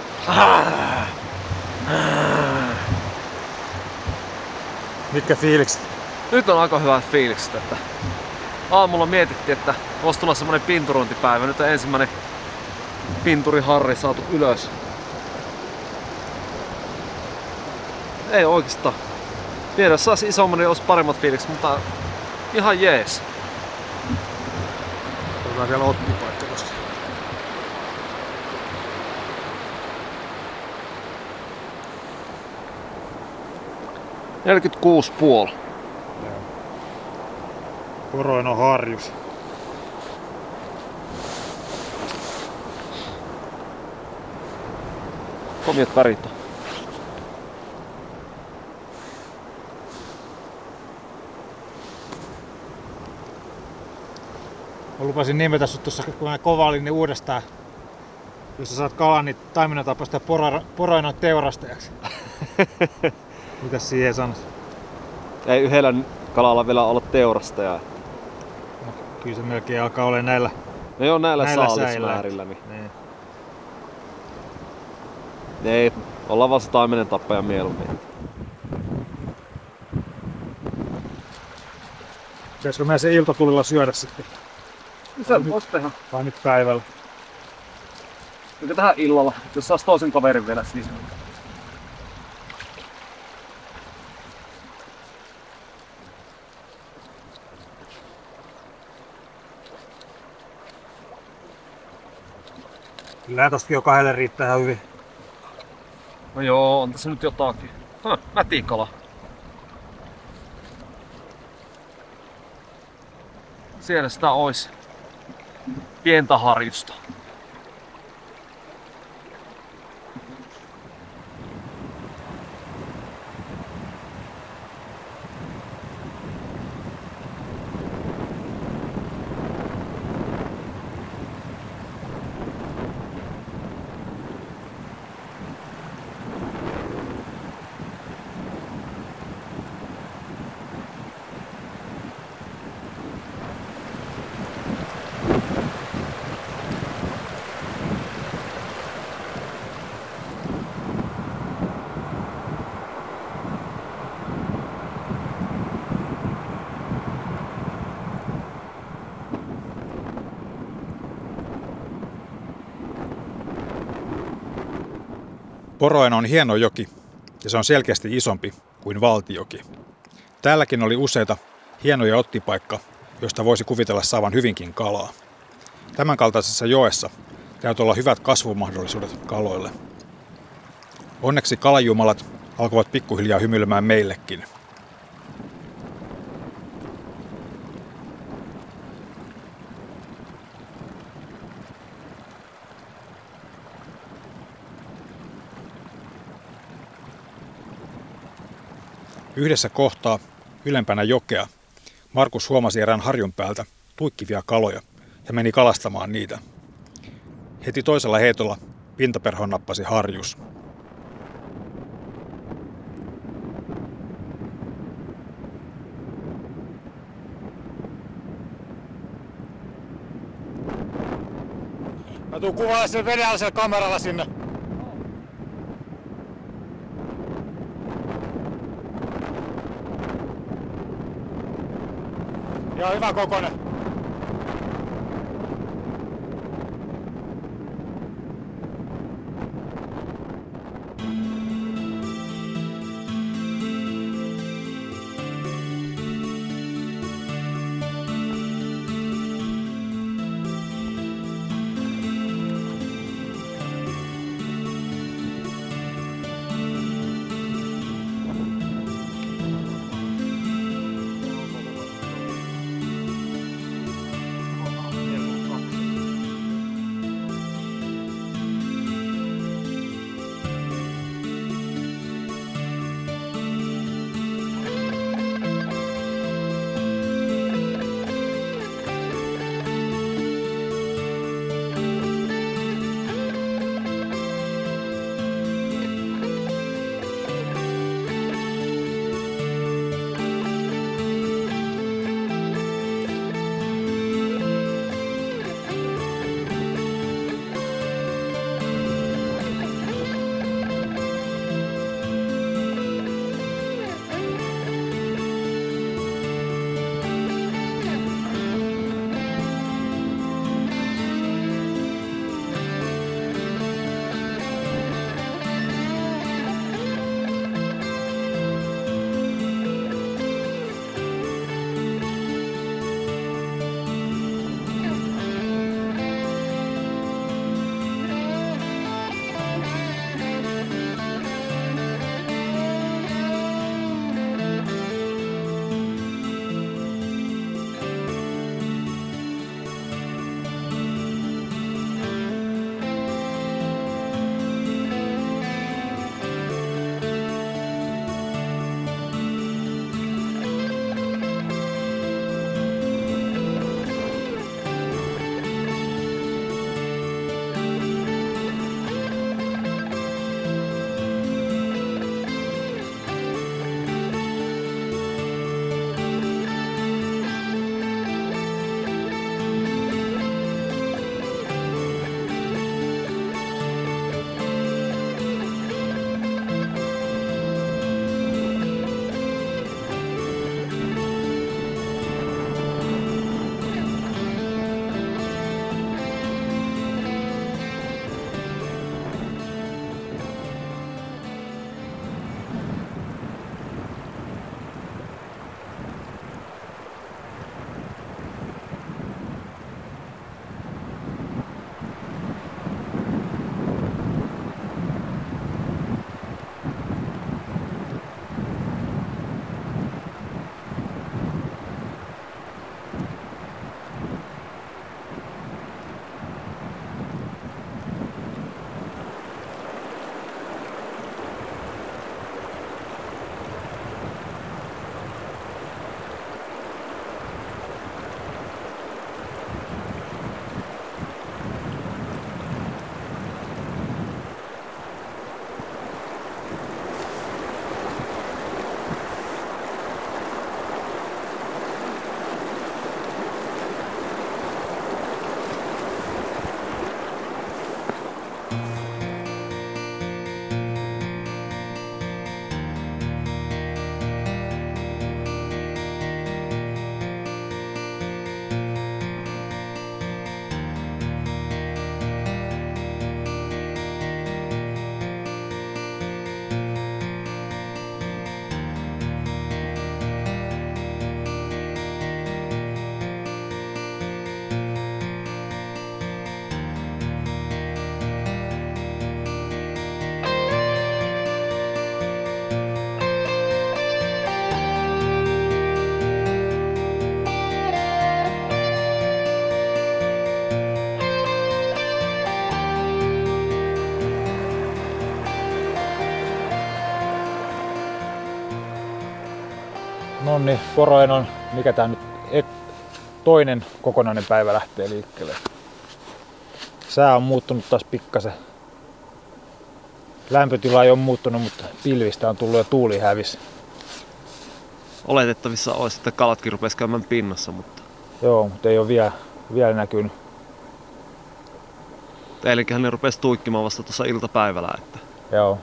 Mitkä fiilikset? Nyt on aika hyvät fiilikset, että aamulla mietittiin, että voisi tulla semmonen pinturointipäivä. Nyt on ensimmäinen pinturiharri saatu ylös. Ei oikeastaan. Vielä jos saisi isomman, niin olisi paremmat fiilikset, mutta ihan jees. Otetaan vielä ottipaikka tosta. 46,5. Poroino harjus. Komiat värit on. Mä lupasin nimetä sut tuossa, kun mä kovailin, niin uudestaan. Jos sä saat kalan, niin taiminen tapasta poroinon teurastajaksi. Mitäs siihen sanot? Ei yhdellä kalalla vielä olla teurastaja. No, kyllä se melkein alkaa olemaan näillä. No joo, näillä saalismäärillä. Niin. Ei, ollaan vaan se taimenen tappaja mieluummin. Pitäisikö meidän se iltatulilla syödä sitten? Sen voisi tehdä. Vai nyt päivällä? Mikä tähän illalla, jos saisi toisen kaverin vielä sisään. Kyllä tostakin jo 2 riittää ihan hyvin. No joo, on tässä nyt jotakin. Mätikala. Siellä sitä ois pientä harjusta. Poroino on hieno joki ja se on selkeästi isompi kuin Valtioki. Täälläkin oli useita hienoja ottipaikka, joista voisi kuvitella saavan hyvinkin kalaa. Tämänkaltaisessa joessa täytyy olla hyvät kasvumahdollisuudet kaloille. Onneksi kalajumalat alkoivat pikkuhiljaa hymyilemään meillekin. Yhdessä kohtaa, ylempänä jokea, Markus huomasi erään harjun päältä tuikkivia kaloja ja meni kalastamaan niitä. Heti toisella heitolla pintaperhon nappasi harjus. Mä tuun kuvaamaan sen venäläisellä kameralla sinne. Ja hyvä kokonen. No niin, Poroenon, mikä tää nyt, toinen kokonainen päivä lähtee liikkeelle. Sää on muuttunut taas pikkasen. Lämpötila ei ole muuttunut, mutta pilvistä on tullut ja tuuli hävisi. Oletettavissa olisi, että kalatkin rupesi käymään pinnassa, mutta... Joo, mutta ei ole vielä näkynyt. Teilläkin ne rupesi tuikkimaan vasta tuossa iltapäivällä, että... Joo.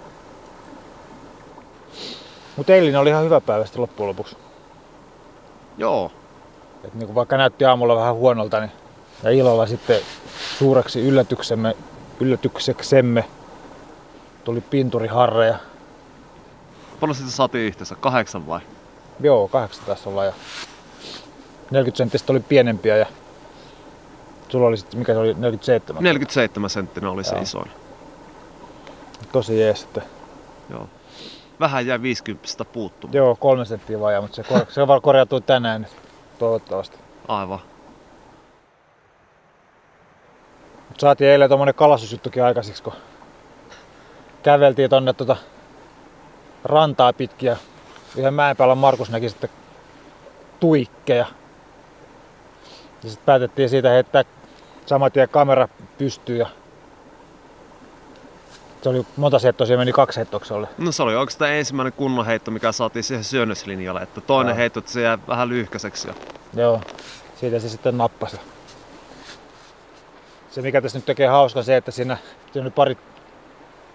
Mutta eilinen oli ihan hyvä päivä sitten loppujen lopuksi. Joo. Et niin vaikka näytti aamulla vähän huonolta, niin ja ilolla sitten suureksi yllätykseksemme tuli pinturiharreja. Paljon siitä saatiin yhteensä? 8 vai? Joo, 8 taisi olla ja 40 senttistä oli pienempiä ja sulla oli sitten, mikä se oli, 47? 47 senttinen oli se isoin. Tosi jees, että... Joo. Vähän jäi 50 puuttumaan. Joo, 3 senttiä vajaa, mutta se vaan korjautui tänään nyt, toivottavasti. Aivan. Mut saatiin eilen tommonen kalastusjuttukin aikaiseksi, kun käveltiin tonne rantaa pitkin ja yhden mäen päällä Markus näki sitten tuikkeja. Ja sitten päätettiin siitä heittää saman tien kamera pystyyn ja se oli monta heittoa, siellä meni 2 heittoa oli. No se oli oikeastaan ensimmäinen kunnon heitto, mikä saatiin siihen syönnöslinjalle, että toinen heitto, että se jäi vähän lyhkäiseksi. Joo, siitä se sitten nappasi. Se mikä tässä nyt tekee hauska se, että siinä oli pari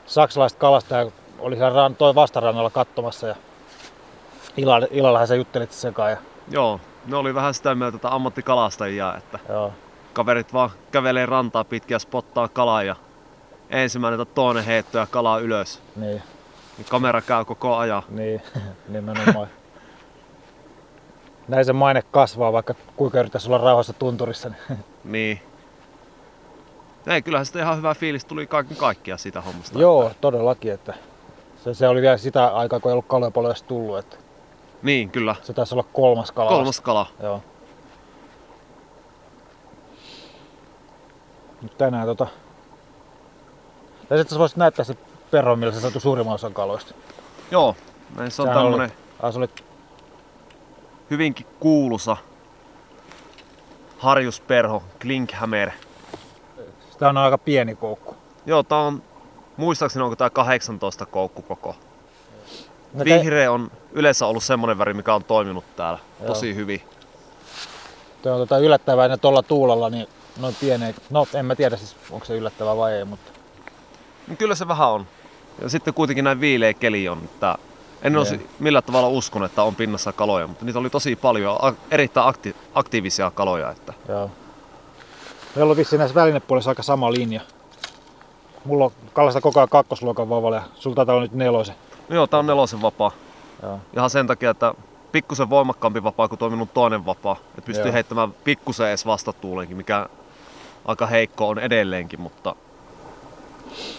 saksalaista kalastajaa oli siellä toi vastarannalla katsomassa ja illallahan sä juttelit sen kanssa. Ja... Joo, ne oli vähän sitä mieltä, että ammattikalastajia, että Joo. kaverit vaan kävelee rantaa pitkin ja spottaa kalaa ja ensimmäinen tai toinen heitto ja kalaa ylös. Niin. Kamera käy koko ajan. Niin, nimenomaan. Näin se maine kasvaa, vaikka kuinka yrittäisi olla rauhassa tunturissa. Niin. Ei, kyllähän sitä ihan hyvä fiilis tuli kaiken kaikkiaan siitä hommasta. Joo, todellakin. Että se oli vielä sitä aikaa, kun ei ollut kaloja paljon edes tullut. Että niin, kyllä. se taisi olla 3. kala. 3. kala. Joo. Nyt tänään ja sitten sä voisit näyttää se perro, millä sä saatu suurimman osan kaloista. Joo, se on tämmönen hyvinkin kuuluisa harjusperho, Klinkhammer. Sitä on aika pieni koukku. Joo, tää on, muistaakseni onko tää 18 koukku koko. Vihreä on yleensä ollut semmonen väri, mikä on toiminut täällä tosi hyvin. Tuo on yllättävää, että tuolla tuulella niin noin pieneen, no en mä tiedä siis onko se yllättävää vai ei, mutta... Kyllä se vähän on. Ja sitten kuitenkin näin viileä keli on, että en olisi millään tavalla uskonut, että on pinnassa kaloja, mutta niitä oli tosi paljon, erittäin aktiivisia kaloja. Että... Joo. Meillä on vissiin näissä välinepuolissa aika sama linja. Mulla on kalasta koko ajan 2-luokan vauvalle ja sulla taitaa olla nyt 4. No joo, tää on 4 vapaa. Joo. Ihan sen takia, että pikkusen voimakkaampi vapaa kuin minun toinen vapaa. Että pystyy heittämään pikkusen edes vastatuulenkin, mikä aika heikko on edelleenkin, mutta...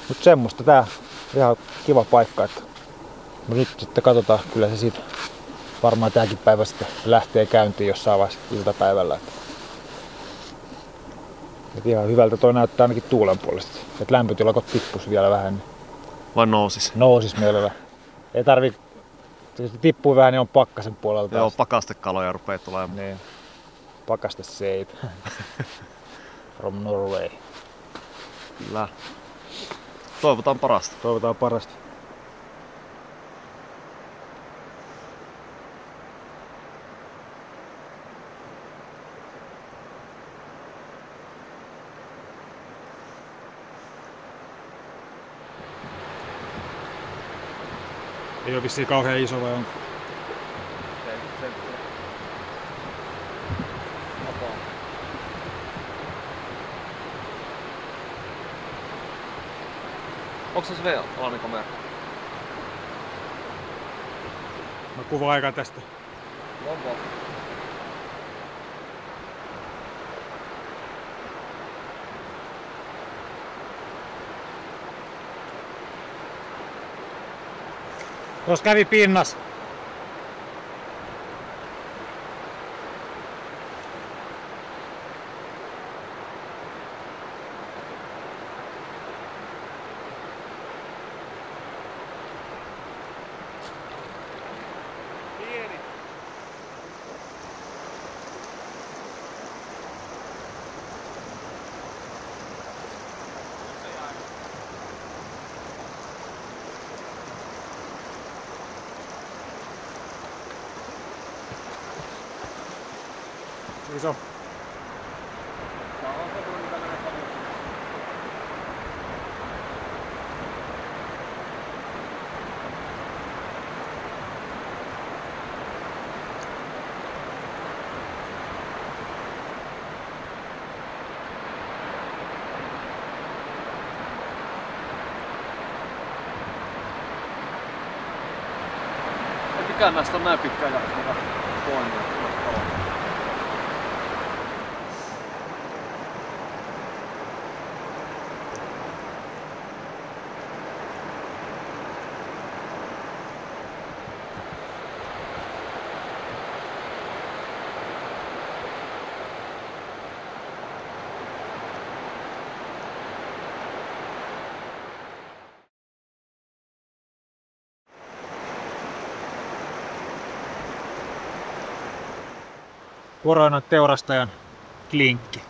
Mut semmoista tää ihan kiva paikka, että nyt sitten katsotaan, kyllä se siitä varmaan tääkin päivä sitten lähtee käyntiin jossain vaiheessa iltapäivällä. Et ihan hyvältä toi näyttää ainakin tuulen puolesta. Et lämpötilakot tippus vielä vähän. Niin vai nousis? Nousis meillä. Ei tarvi, tippuu vähän, niin on pakkasen puolelta. Joo, pakastekaloja rupeaa tulemaan. Niin. Pakaste seip. From Norway. Kyllä. Toivotaan parasta. Toivotaan parasta. Ei ole vissiin kauhean iso vai onko? Onko se V-alainen kamera? Mä kuvaan aika tästä. Onko? Tuossa kävi pinnas. Iso. Tää on semmoinen, mitä menee paljon. Mikään näistä on näin pitkään jatkuva toimia. Poroinen teurastajan klinkki.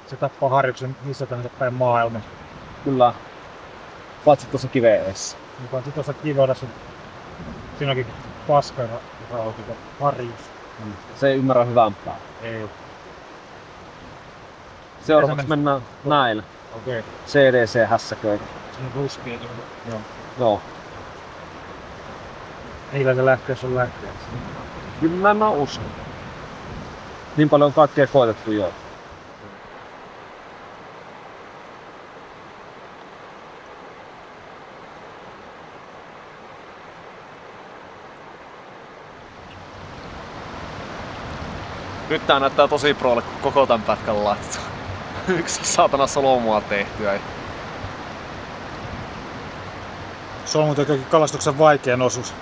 Se tappaa harjuksen missä tahansa päin maailmassa. Kyllä. Paitsi tuossa kiveen eessä. Paitsi tuossa kivodassa siinäkin paskana rauhoiteta harjus. Se ei ymmärrä hyvämpää. Ei. Seuraavaksi mennään näillä. Okei. CDC-hässäköitä. Se on ruskea tuolla. Joo. Joo. Niillä se lähtee, jos on lähtee. Kyllä mä uskon. Niin paljon on kaikkea koetettu jo. Nyt tää näyttää tosi prolle, kun koko tän pätkän laittaa. Yksi saatana solmua tehtyä. Solmutekokin kalastuksen vaikein osuus.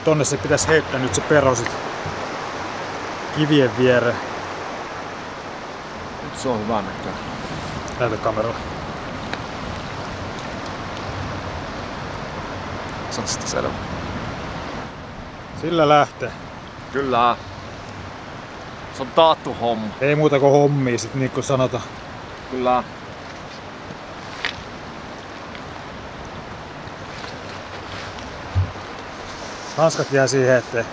Tonne se pitäisi heittää nyt se pero sit kivien viereen. Nyt se on hyvä näköä. Näytä kameralla. Saat sitä selvä. Sillä lähtee. Kyllä. Se on taattu homma. Ei muuta kuin hommia sit niin kuin sanotaan. Kyllä. Hanskat jää siihen, ettei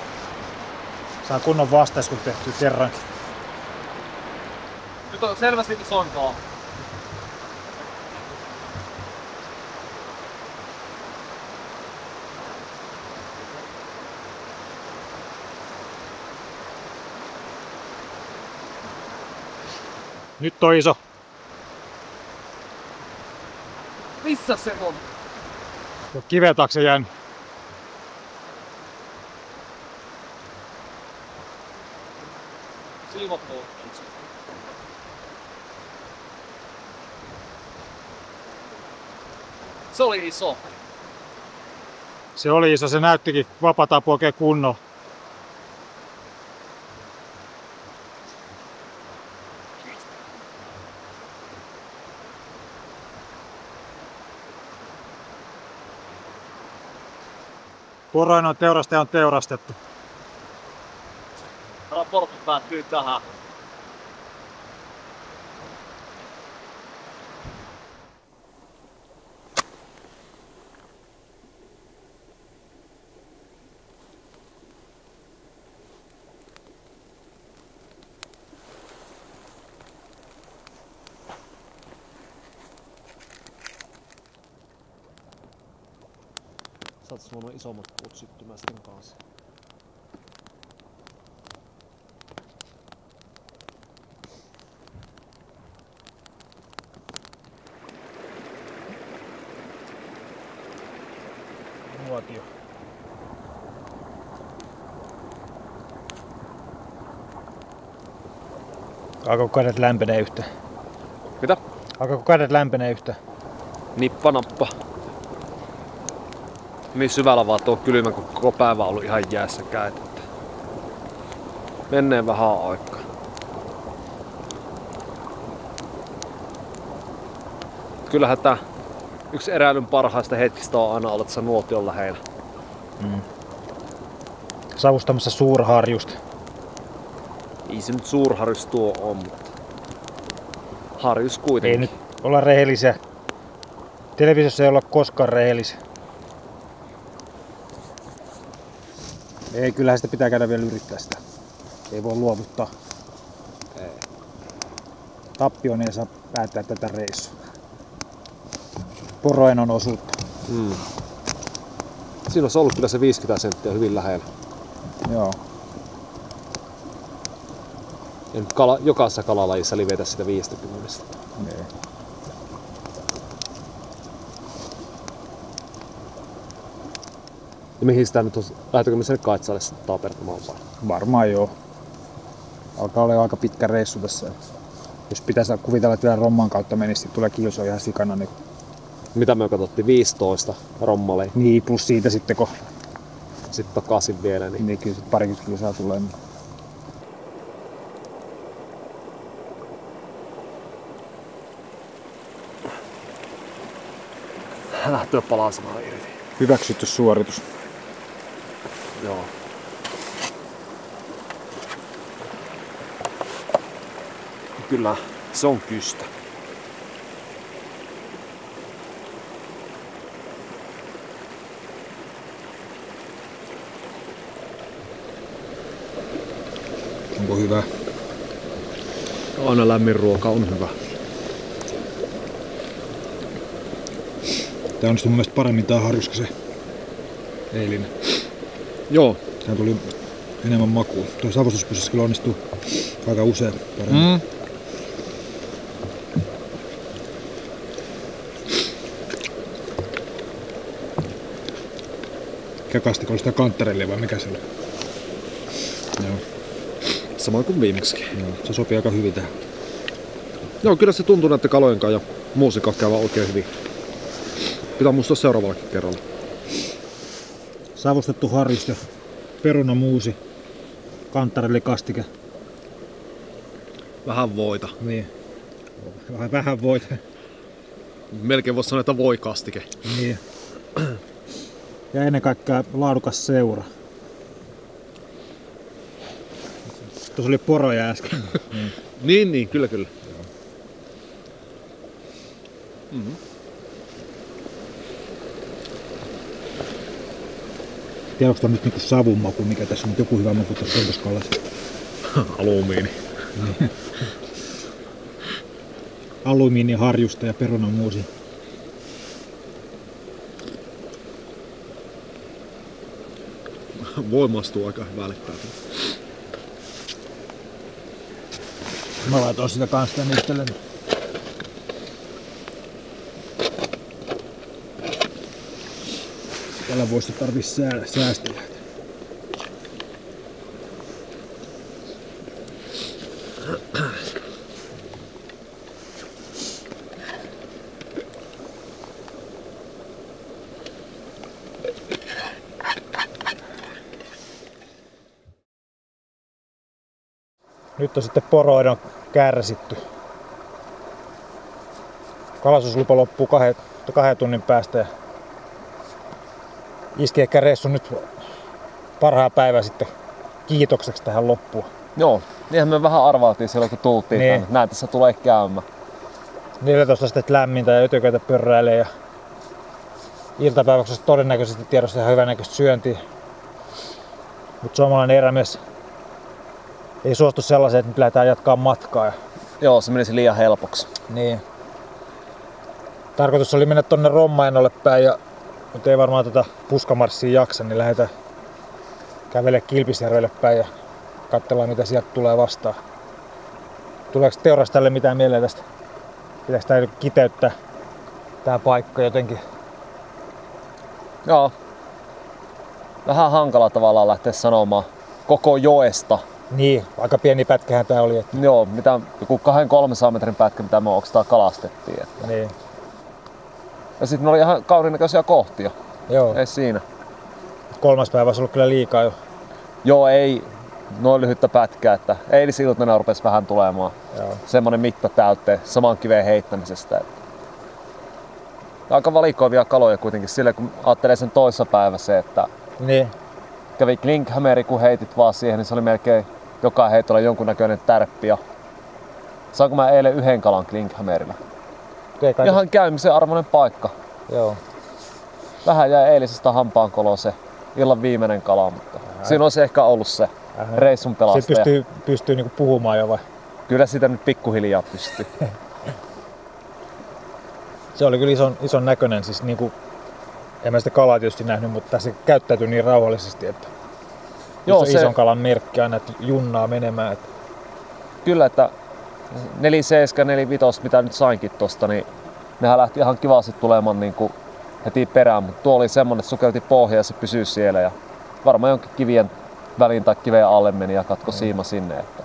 saa kunnon vastaiskun tehtyä kerrankin. Nyt on selvästi isompaa. Nyt on iso. Missä se on? Tuo kiven taakse jäänyt. Siivottu. Se oli iso. Se oli iso, se näyttikin vapaata oikein kunnolla. Poroinen teurastaja on teurastettu. Raportti päättyy tähän. Saat sulla isommat puut syttymäisten kanssa. Nuotio. Alkaako kädet lämpenee yhtään? Mitä? Alkaako kädet lämpenee yhtään? Nippa nappa. Niin syvällä vaan tuo kylmä, kun koko päivä on ollut ihan jäässä käytettä. Menneen vähän aikaa. Kyllähän tää yksi eräilyn parhaista hetkistä on aina ollut tässä nuotion lähellä. Savustamassa suurharjusta. Ei se nyt suurharjus tuo on, mutta harjus kuitenkin. Ei nyt olla rehellisiä. Televisiossa ei olla koskaan rehellisiä. Ei, kyllähän sitä pitää käydä vielä yrittää sitä. Ei voi luovuttaa. Ei. Tappioon ei saa päättää tätä reissua. Poroenon osuutta. Siinä olisi ollut kyllä se 50 senttiä hyvin lähellä. Joo. Ja nyt jokaisessa kalalajissa livetä sitä 50. Niin. Ja mihin sitä nyt on? Lähdetäänkö me sinne Kaitsalle sitten taapertamaan vai? Varmaan joo. Alkaa olla aika pitkä reissu tässä. Jos pitäisi kuvitella, että vielä Romman kautta menisi, tulee kilso ihan sikana. Niin... Mitä me katsottiin? 15 rommalei. Niin, plus siitä sitten kun... Sitten takaisin vielä. Niin kyllä sit parikymmentä kilsaa tulee. Niin... Lähtöä palasemaan irti. Hyväksytty suoritus. Joo. Kyllä, se on kystä. Onko hyvä? Aina lämmin ruoka on hyvä. Tää onnistui mun mielestä paremmin tää haruska se eilinen. Joo. Tää tuli enemmän makua. Tuo savustuspysyssä kyllä onnistuu aika usein paremmin. Mikä kastiko oli sitä kanttarelle vai mikä se oli? Joo. Samoin kuin viimeksikin. Joo. Se sopii aika hyvin tähän. Joo, kyllä se tuntuu näiden kalojen kanssa ja muusikan käyvän oikein hyvin. Pitää muistaa seuraavallakin kerralla. Savustettu harris ja perunamuusi, kanttarelle kastike. Vähän voita. Niin. Vähän voita. Melkein voisi sanoa, että voikastike. Niin. Ja ennen kaikkea laadukas seura. Tuossa oli poroja äsken. niin, kyllä. Tiedä, onko tämä nyt niinku savun maku, mikä tässä on joku hyvä maku tuossa Sorbuskaalassa? Alumiini. Alumiiniharjusta ja perunamuusi. Voimastuu aika hyvälle täältä. Mä laitoin sitä kanssa tänne itselleni. Tällä voisi tarvii säästellä. Nyt on sitten poroidon kärsitty. Kalastuslupa loppuu 2 tunnin päästä ja iski ehkä reissu nyt parhaa päivää sitten kiitokseksi tähän loppuun. Joo, niinhän me vähän arvailtiin silloin kun tultiin niin. tänne. Näin tässä tulee käymään. 14 astetta lämmintä ja ötököitä pörräilee ja iltapäiväksi todennäköisesti tiedossa ihan hyvänäköistä syöntiä. Mutta suomalainen erämies ei suostu sellaiseen, että nyt lähdetään jatkaa matkaa. Joo, se menisi liian helpoksi. Niin. Tarkoitus oli mennä tonne Rommaenolle päin, mutta ei varmaan tätä puskamarssia jaksa, niin lähdetään kävelemään Kilpisjärvelle päin ja katsellaan mitä sieltä tulee vastaan. Tuleeko teurastajalle mitään mieleen tästä? Pitääkö tää kiteyttää tää paikka jotenkin? Joo. Vähän hankala tavallaan lähteä sanomaan koko joesta. Niin, aika pieni pätkähän tää oli. Että... Joo, mitä joku 200-300 metrin pätkä, mitä me oikeastaan kalastettiin. Että. Niin. Ja sitten ne oli ihan kaurinäköisiä kohtia. Joo. Ei siinä. 3. päivä olisi ollut kyllä liikaa jo. Joo, ei noin lyhyttä pätkää, että eilisiltana rupesi vähän tulemaan. Joo. Semmonen mitta täyteen saman kiveen heittämisestä. Että. Aika valikoivia kaloja kuitenkin sille, kun ajattelee sen toissa päivä se, että niin. Kävi klinkhameri, kun heitit vaan siihen, niin se oli melkein joka heitolla jonkunnäköinen tärppi. Ja saanko mä eilen 1 kalan klinkhamerilla? Ihan käymisen arvoinen paikka. Joo. Vähän jäi eilisestä hampaankoloon se illan viimeinen kala, mutta Siinä olisi ehkä ollut se reissun pelastaja. Se pystyy niinku puhumaan jo vai? Kyllä sitä nyt pikkuhiljaa pystyy. Se oli kyllä ison näköinen, siis niinku, en mä sitä kalaa tietysti nähnyt, mutta se käyttäytyi niin rauhallisesti, että Joo, se ison kalan merkki aina, että junnaa menemään. Että... Kyllä, että 4,7, 4,5, mitä nyt sainkin tosta, niin nehän lähti ihan kivasti tulemaan niin kuin heti perään, mutta tuo oli semmonen, että sukelti pohja ja se pysyy siellä ja varmaan jonkin kivien väliin tai kiveen alle meni ja katko siima sinne. Että...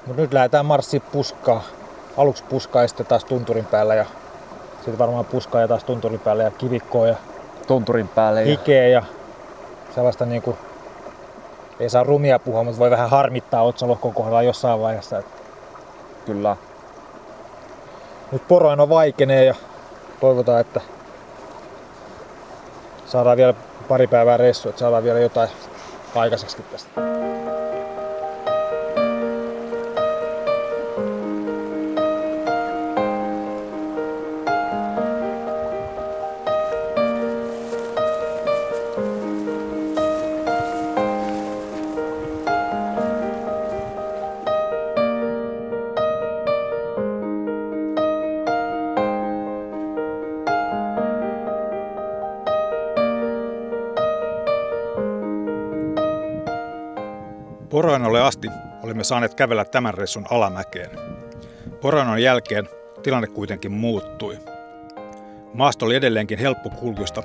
Mutta nyt lähdetään marssiin puskaa. Aluksi puskaa ja sitten taas tunturin päällä ja sitten varmaan puskaa ja taas tunturin päällä ja kivikkoa ja tunturin päälle ja hikeä ja sellaista niinku, ei saa rumia puhua, mutta voi vähän harmittaa otsalohkon kohdalla jossain vaiheessa. Että... Kyllä. Nyt poroaino vaikenee ja toivotaan, että saadaan vielä pari päivää reissua, että saadaan vielä jotain aikaiseksi tästä. Poroainolle asti olimme saaneet kävellä tämän reissun alamäkeen. Poroainon jälkeen tilanne kuitenkin muuttui. Maasto oli edelleenkin helppokulkuista,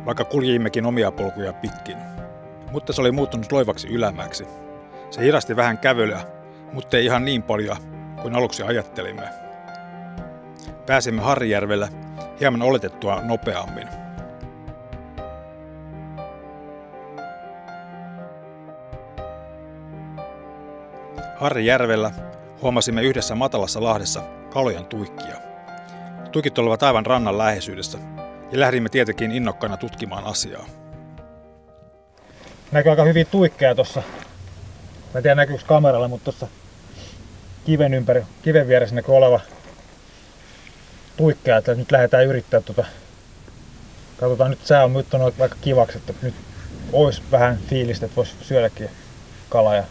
vaikka kuljimmekin omia polkuja pitkin. Mutta se oli muuttunut loivaksi ylämäksi. Se hidasti vähän kävelyä, mutta ei ihan niin paljon kuin aluksi ajattelimme. Pääsimme Harrijärvellä hieman oletettua nopeammin. Harrijärvellä huomasimme yhdessä matalassa lahdessa kalojen tuikkia. Tuikit olivat aivan rannan läheisyydessä ja lähdimme tietenkin innokkaana tutkimaan asiaa. Näkyy aika hyvin tuikkeja tuossa. Mä en tiedä näkyykö kameralla, mutta tuossa kiven vieressä näkyy oleva tuikkeja, että nyt lähdetään yrittää katsotaan, nyt sää on muuttunut vaikka kivaksi, että nyt olisi vähän fiilistä, että voisi syödäkin kalaa.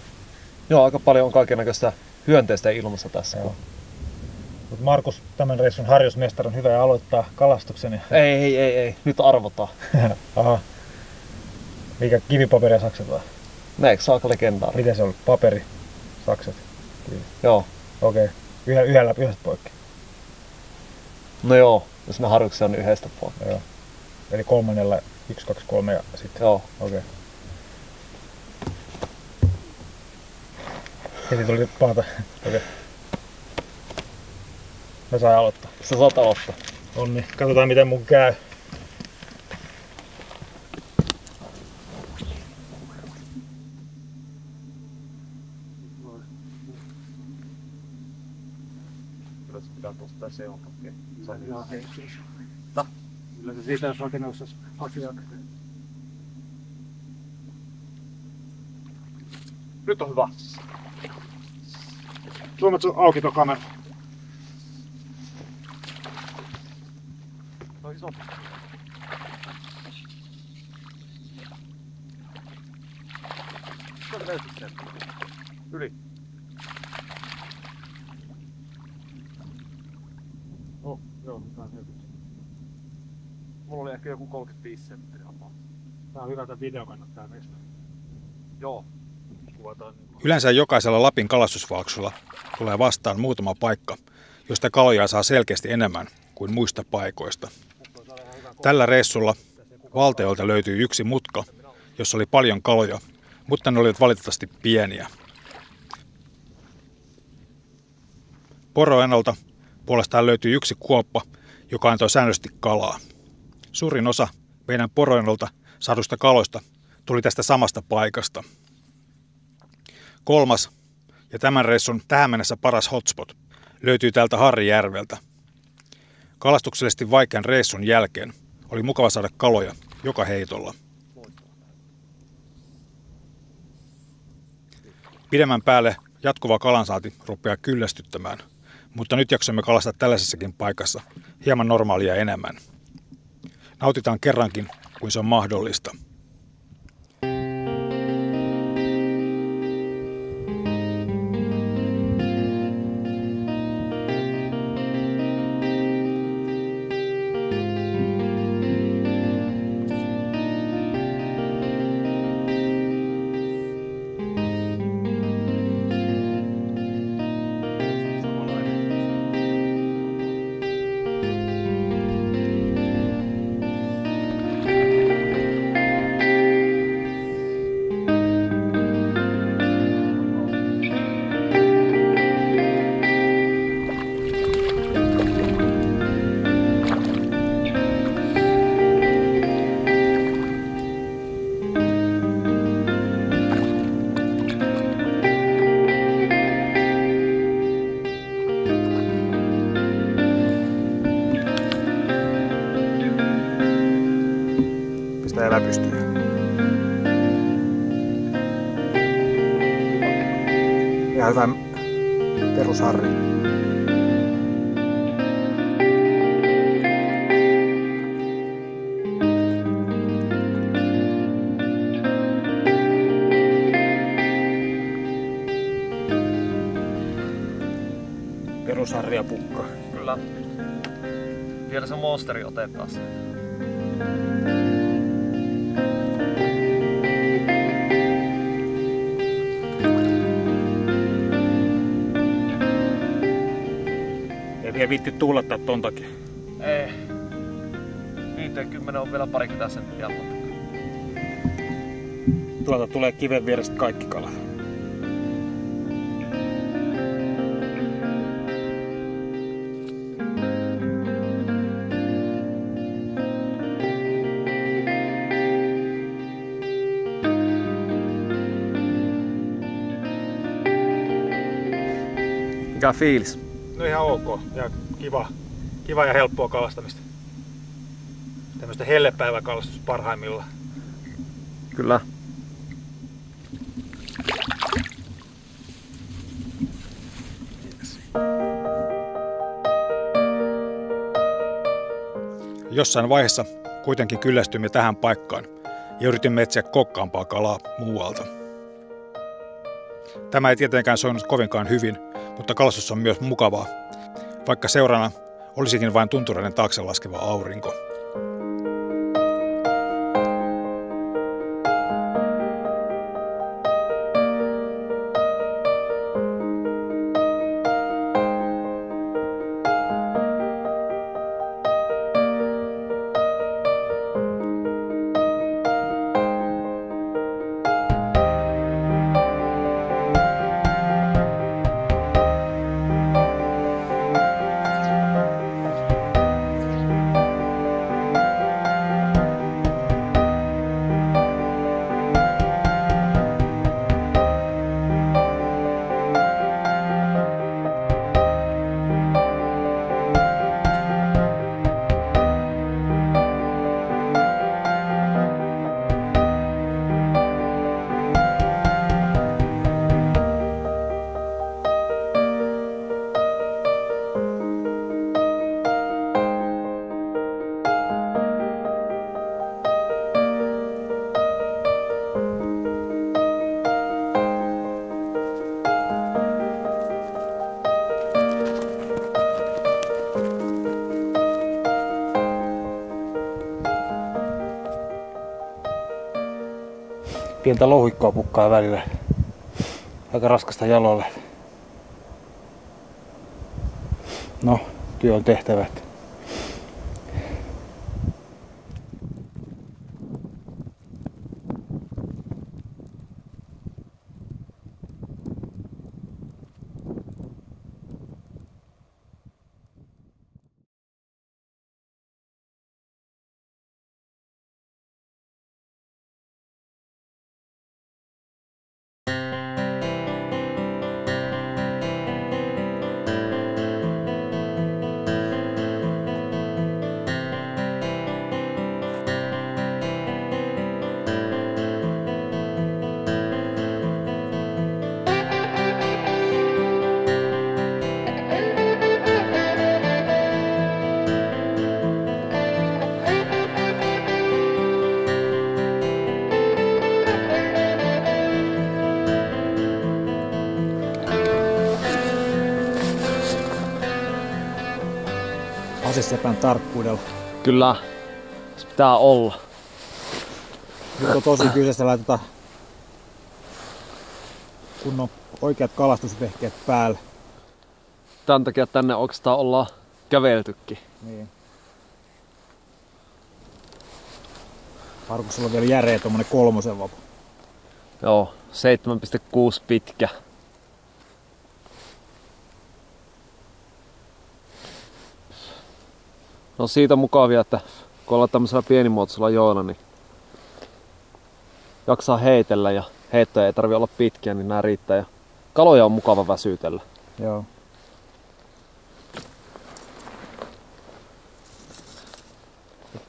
Joo, aika paljon on kaikennäköistä hyönteistä ilmassa tässä. Mut Markus, tämän reissun harjoitusmestari, on hyvä ja aloittaa kalastuksen. Ei. Nyt arvotaan. Aha. Mikä kivipaperia sakset vai? Eikö se aika legendaari? Miten se on? Paperi, sakset, kivi. Joo. Okei. Yhdestä poikki. No joo, jos ne harjoituksia on yhdestä poikki. Joo. Eli kolmannella 1, 2, 3 ja sitten. Joo. Okei. Heti tuli pahata. Okei. Mä saan aloittaa. Sä saat aloittaa. Onni. Katsotaan miten mun käy. Kyllä se siitä jos rakennuksessa asiaa. Nyt on hyvä. Suomet auki tuo kamera. No iso. Mitä löytyy sen? Yli. Oh, joo, tää on hyvä. Mulla oli ehkä joku 35 senttiä. Tää on hyvä, tää video kannattaa meistä. Joo. Yleensä jokaisella Lapin kalastusvaaksulla tulee vastaan muutama paikka, josta kaloja saa selkeästi enemmän kuin muista paikoista. Tällä reissulla Valteolta löytyi yksi mutka, jossa oli paljon kaloja, mutta ne olivat valitettavasti pieniä. Poroainolta puolestaan löytyi yksi kuoppa, joka antoi säännöllisesti kalaa. Suurin osa meidän Poroainolta saaduista kaloista tuli tästä samasta paikasta. Kolmas ja tämän reissun tähän mennessä paras hotspot löytyy täältä Harrijärveltä. Kalastuksellisesti vaikean reissun jälkeen oli mukava saada kaloja joka heitolla. Pidemmän päälle jatkuva kalansaanti rupeaa kyllästyttämään, mutta nyt jaksoimme kalastaa tällaisessakin paikassa hieman normaalia enemmän. Nautitaan kerrankin, kuin se on mahdollista. Ihan hyvä perusharri. Perusharri ja pukka. Kyllä. Vielä se monsteri otetaan. Ei vielä viitti tuulettaa ton takia. Ei. 50 on vielä parikymmentä senttiä matkaa. Tuolta tulee kiven vierestä kaikki kalat. Mikä fiilis? No ihan ok ja kiva ja helppoa kalastamista. Tämmöistä hellepäiväkalastusta parhaimmillaan. Kyllä. Jossain vaiheessa kuitenkin kyllästyimme tähän paikkaan ja yritimme etsiä kokkaampaa kalaa muualta. Tämä ei tietenkään soinut kovinkaan hyvin, mutta kalastus on myös mukavaa, vaikka seurana olisikin vain tuntureiden taakse laskeva aurinko. Pientä louhikkoa pukkaa välillä. Aika raskasta jalolle. No, työ on tehtävä. Asesepän tarkkuudella. Kyllä. Se pitää olla. Nyt on tosi kyseessä laitetaan kunnon oikeat kalastusvehkeet päälle. Tän takia tänne oikeastaan ollaan käveltykin. Niin. Harkussa on vielä järeä tommonen 3 vapu. Joo, 7,6 pitkä. No siitä mukavia, että kun ollaan tämmöisellä pienimuotoisella joilla, niin jaksaa heitellä ja heittoja ei tarvi olla pitkiä, niin nää riittää. Ja kaloja on mukava väsytellä. Joo.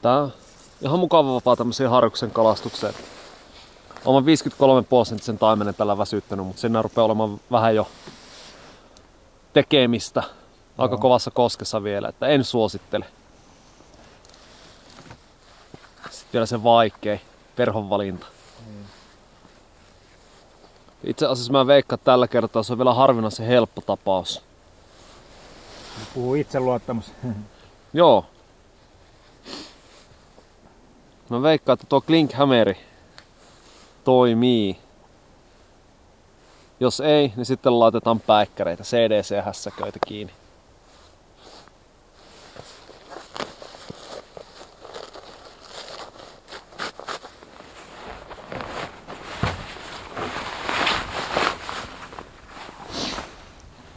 Tää on ihan mukava vapaa tämmöiseen harjuksen kalastukseen. Olen 53% taimenen tällä väsyttänyt, mutta siinä rupeaa olemaan vähän jo tekemistä. Aika kovassa koskessa vielä, että en suosittele. Sitten vielä se vaikea perhonvalinta. Itse asiassa mä veikkaan, että tällä kertaa se on vielä harvinaisen helppo tapaus. Puhuu itseluottamus. Joo. Mä veikkaan, että tuo Klinkhammeri toimii. Jos ei, niin sitten laitetaan päikkäreitä, CDC-hässäköitä kiinni.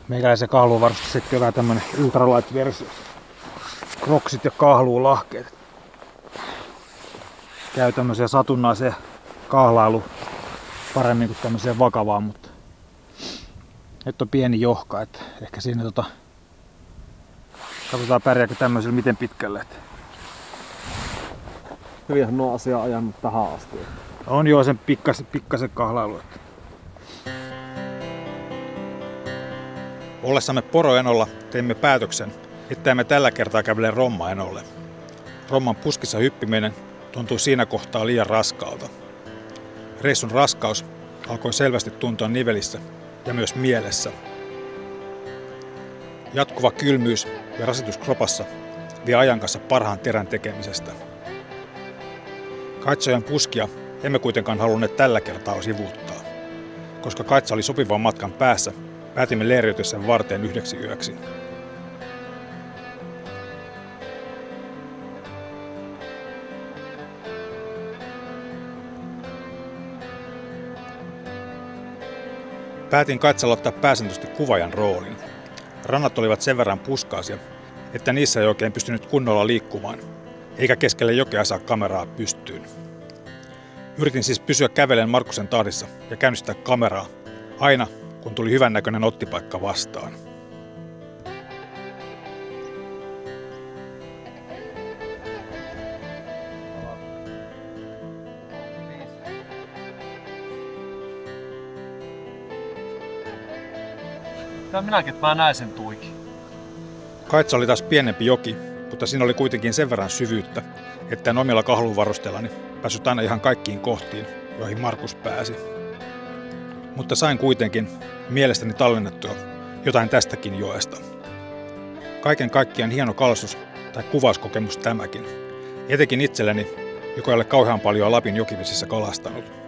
Meikäläisen kahluun varmasti sitten jotain tämmönen ultralight-versio. Kroksit ja kahluulahkeet. Käy tämmöiseen satunnaiseen kahlailuun paremmin kuin tämmöiseen vakavaan, mutta nyt on pieni johka, että ehkä siinä katsotaan pärjääkö tämmöisellä miten pitkälle. Hyvinhän nuo asiaa ajanut tähän asti. On jo sen pikkasen kahlailu. Ollessamme poroenolla teimme päätöksen, että emme tällä kertaa kävele rommaenolle. Romman puskissa hyppiminen tuntui siinä kohtaa liian raskaalta. Reissun raskaus alkoi selvästi tuntua nivelissä ja myös mielessä. Jatkuva kylmyys ja rasitus kropassa vie ajan kanssa parhaan terän tekemisestä. Kaitsojen puskia emme kuitenkaan halunneet tällä kertaa sivuuttaa. Koska kaitsa oli sopivan matkan päässä, päätimme leiriytyä sen varteen yhdeksi yöksi. Päätin kaitsalla ottaa pääsääntöisesti kuvaajan roolin. Rannat olivat sen verran puskaisia, että niissä ei oikein pystynyt kunnolla liikkumaan, eikä keskelle jokea saa kameraa pystyyn. Yritin siis pysyä kävelen Markkusen tahdissa ja käynnistää kameraa, aina kun tuli hyvännäköinen ottipaikka vastaan. Tää minäkin, että mä näin sen tuikin. Kaitsa oli taas pienempi joki, mutta siinä oli kuitenkin sen verran syvyyttä, että en omilla kahluvarusteillani päässyt aina ihan kaikkiin kohtiin, joihin Markus pääsi. Mutta sain kuitenkin mielestäni tallennettua jotain tästäkin joesta. Kaiken kaikkiaan hieno kalastus- tai kuvauskokemus tämäkin, etenkin itselleni, joka ei ole kauhean paljon Lapin jokivesissä kalastanut.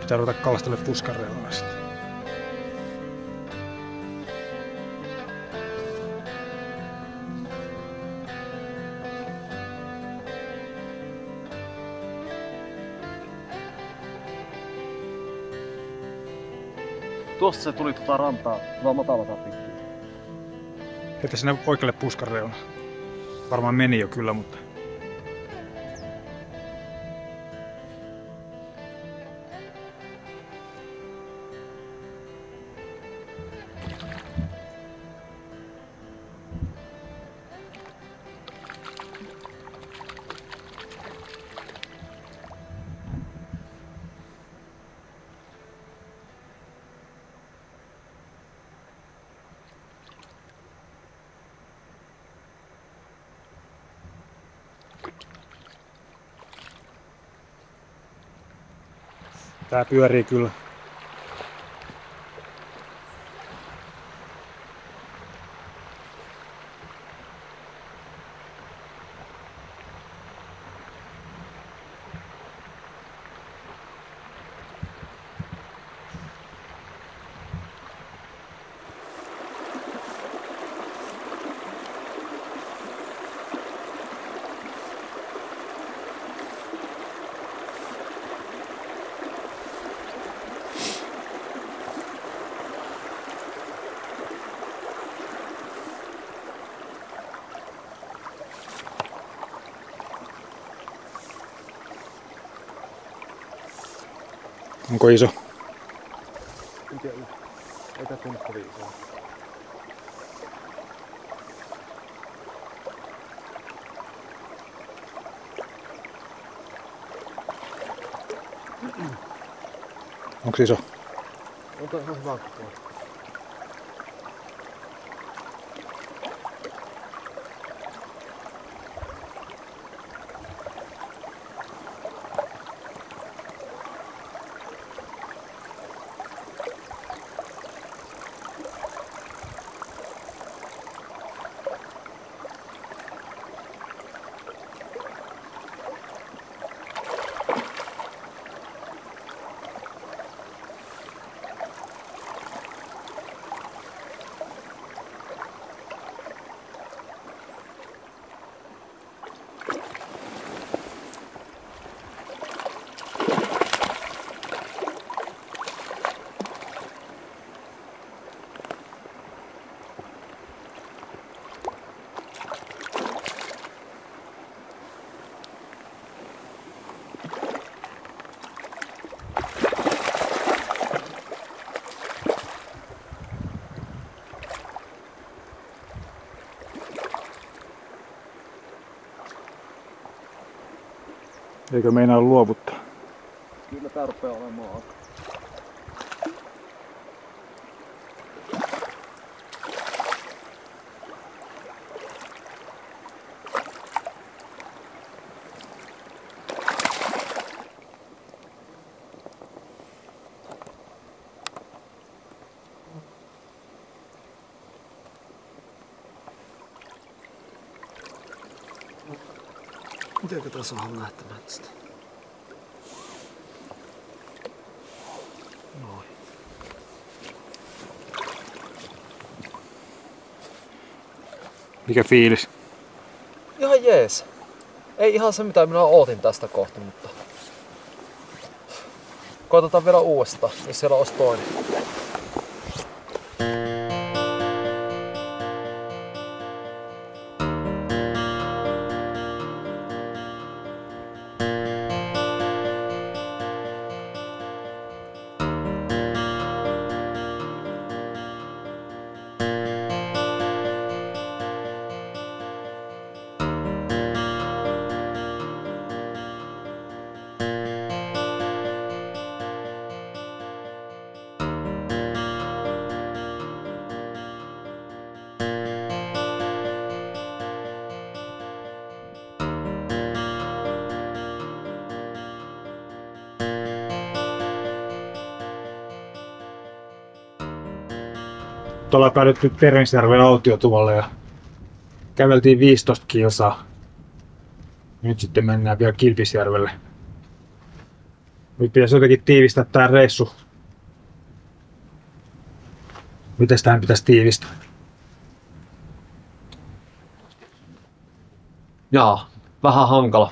Pitää ruveta kalastella puskareilla sitten. Tuossa se tuli rantaa, vaan matalataan pitkin. Että sinne oikealle puskareilla. Varmaan meni jo kyllä, mutta tää pyörii kyllä. Onko iso? En tiedä. Ei tää tunnu kovin isoa. Onko iso? On tää ihan hyvä kokoa. Eikö meinaa luovuttaa? Kyllä tää rupee olemaan aika. Mitenkö tässä on lähtemään tästä? Noin. Mikä fiilis? Ihan jees. Ei ihan se mitä minä ootin tästä kohti, mutta koitetaan vielä uudestaan, jos siellä olisi toinen. Tuolla päädytty Terensjärven autiotuvalle ja käveltiin 15 kilsaa. Nyt sitten mennään vielä Kilpisjärvelle. Nyt pitäisi jotenkin tiivistää tää reissu. Mites tähän pitäisi tiivistää? Jaa, vähän hankala.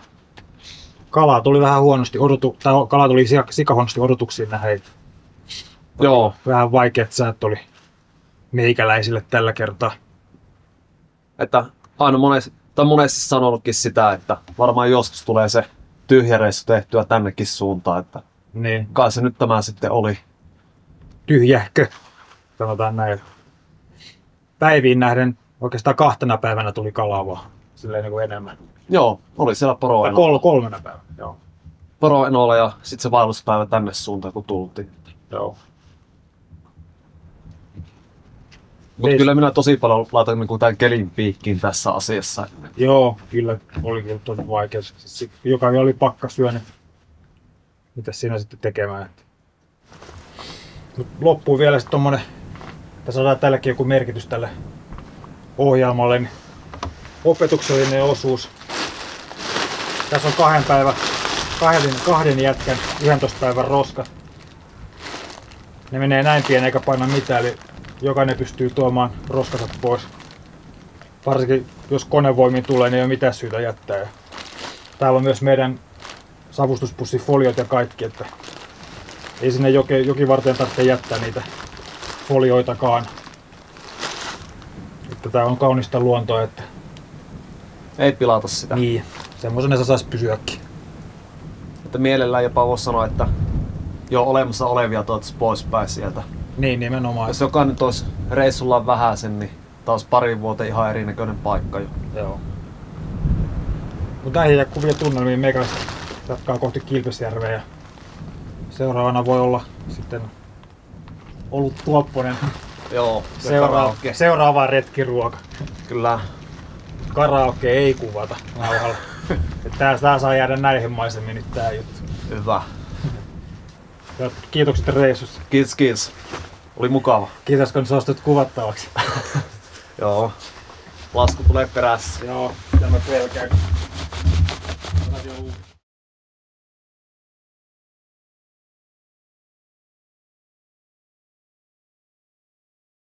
Kalaa tuli vähän huonosti kala tuli sikahuonosti odotuksiin nähden. Joo. Vähän vaikeat säät oli meikäläisille tällä kertaa. Että aina monesti sanonutkin sitä, että varmaan joskus tulee se tyhjä reissu tehtyä tännekin suuntaan, että Niin. kai se nyt tämä sitten oli. Tyhjähkö, sanotaan näin. Päiviin nähden oikeastaan 2 päivänä tuli kalaa vaan, silleen niin kuin enemmän. Joo, oli siellä Tai 3 päivänä, joo. poroenolla ja sitten se vaelluspäivä tänne suuntaan kun tultiin. Joo. Mutta kyllä minä tosi paljon laitan niin tämän kelin piikkiin tässä asiassa. Joo, kyllä oli kyllä tosi vaikea. Siis joka oli pakkasyö, niin mitäs siinä sitten tekemään. Mut loppuu vielä sitten tommonen, tässä saadaan tälläkin joku merkitys tälle ohjelmalle, niin opetuksellinen osuus. Tässä on 2 jätkän 11 päivän roska. Ne menee näin pieni eikä paina mitään, eli jokainen pystyy tuomaan roskansa pois. Varsinkin jos konevoimiin tulee, niin ei ole mitään syytä jättää. Ja täällä on myös meidän savustuspussifoliot ja kaikki, että ei sinne jokivarteen tarvitse jättää niitä folioitakaan. Että tää on kaunista luontoa, että Ei pilata sitä. niin, semmoisena se saisi pysyäkin. Että mielellään jopa voisi sanoa, että jo olemassa olevia toivottavasti poispäin sieltä. Niin, nimenomaan. Jos jokainen tois reissullaan vähäsen, niin taas pari vuoteen ihan erinäköinen paikka jo. Joo. Mutta näihin ja kuvia tunnelmiin meikä jatkaa kohti Kilpisjärveä ja seuraavana voi olla sitten Olut Tuopponen. Joo, Seuraava retkiruoka. Kyllä. Karaoke ei kuvata nauhalla. Tää saa jäädä näihin maisemiin nyt tää juttu. Hyvä. Ja kiitokset reissusta. Kiitos. Oli mukava. Kiitos kun suostut kuvattavaksi. Joo. Lasku tulee perässä. Joo, tämä pelkää.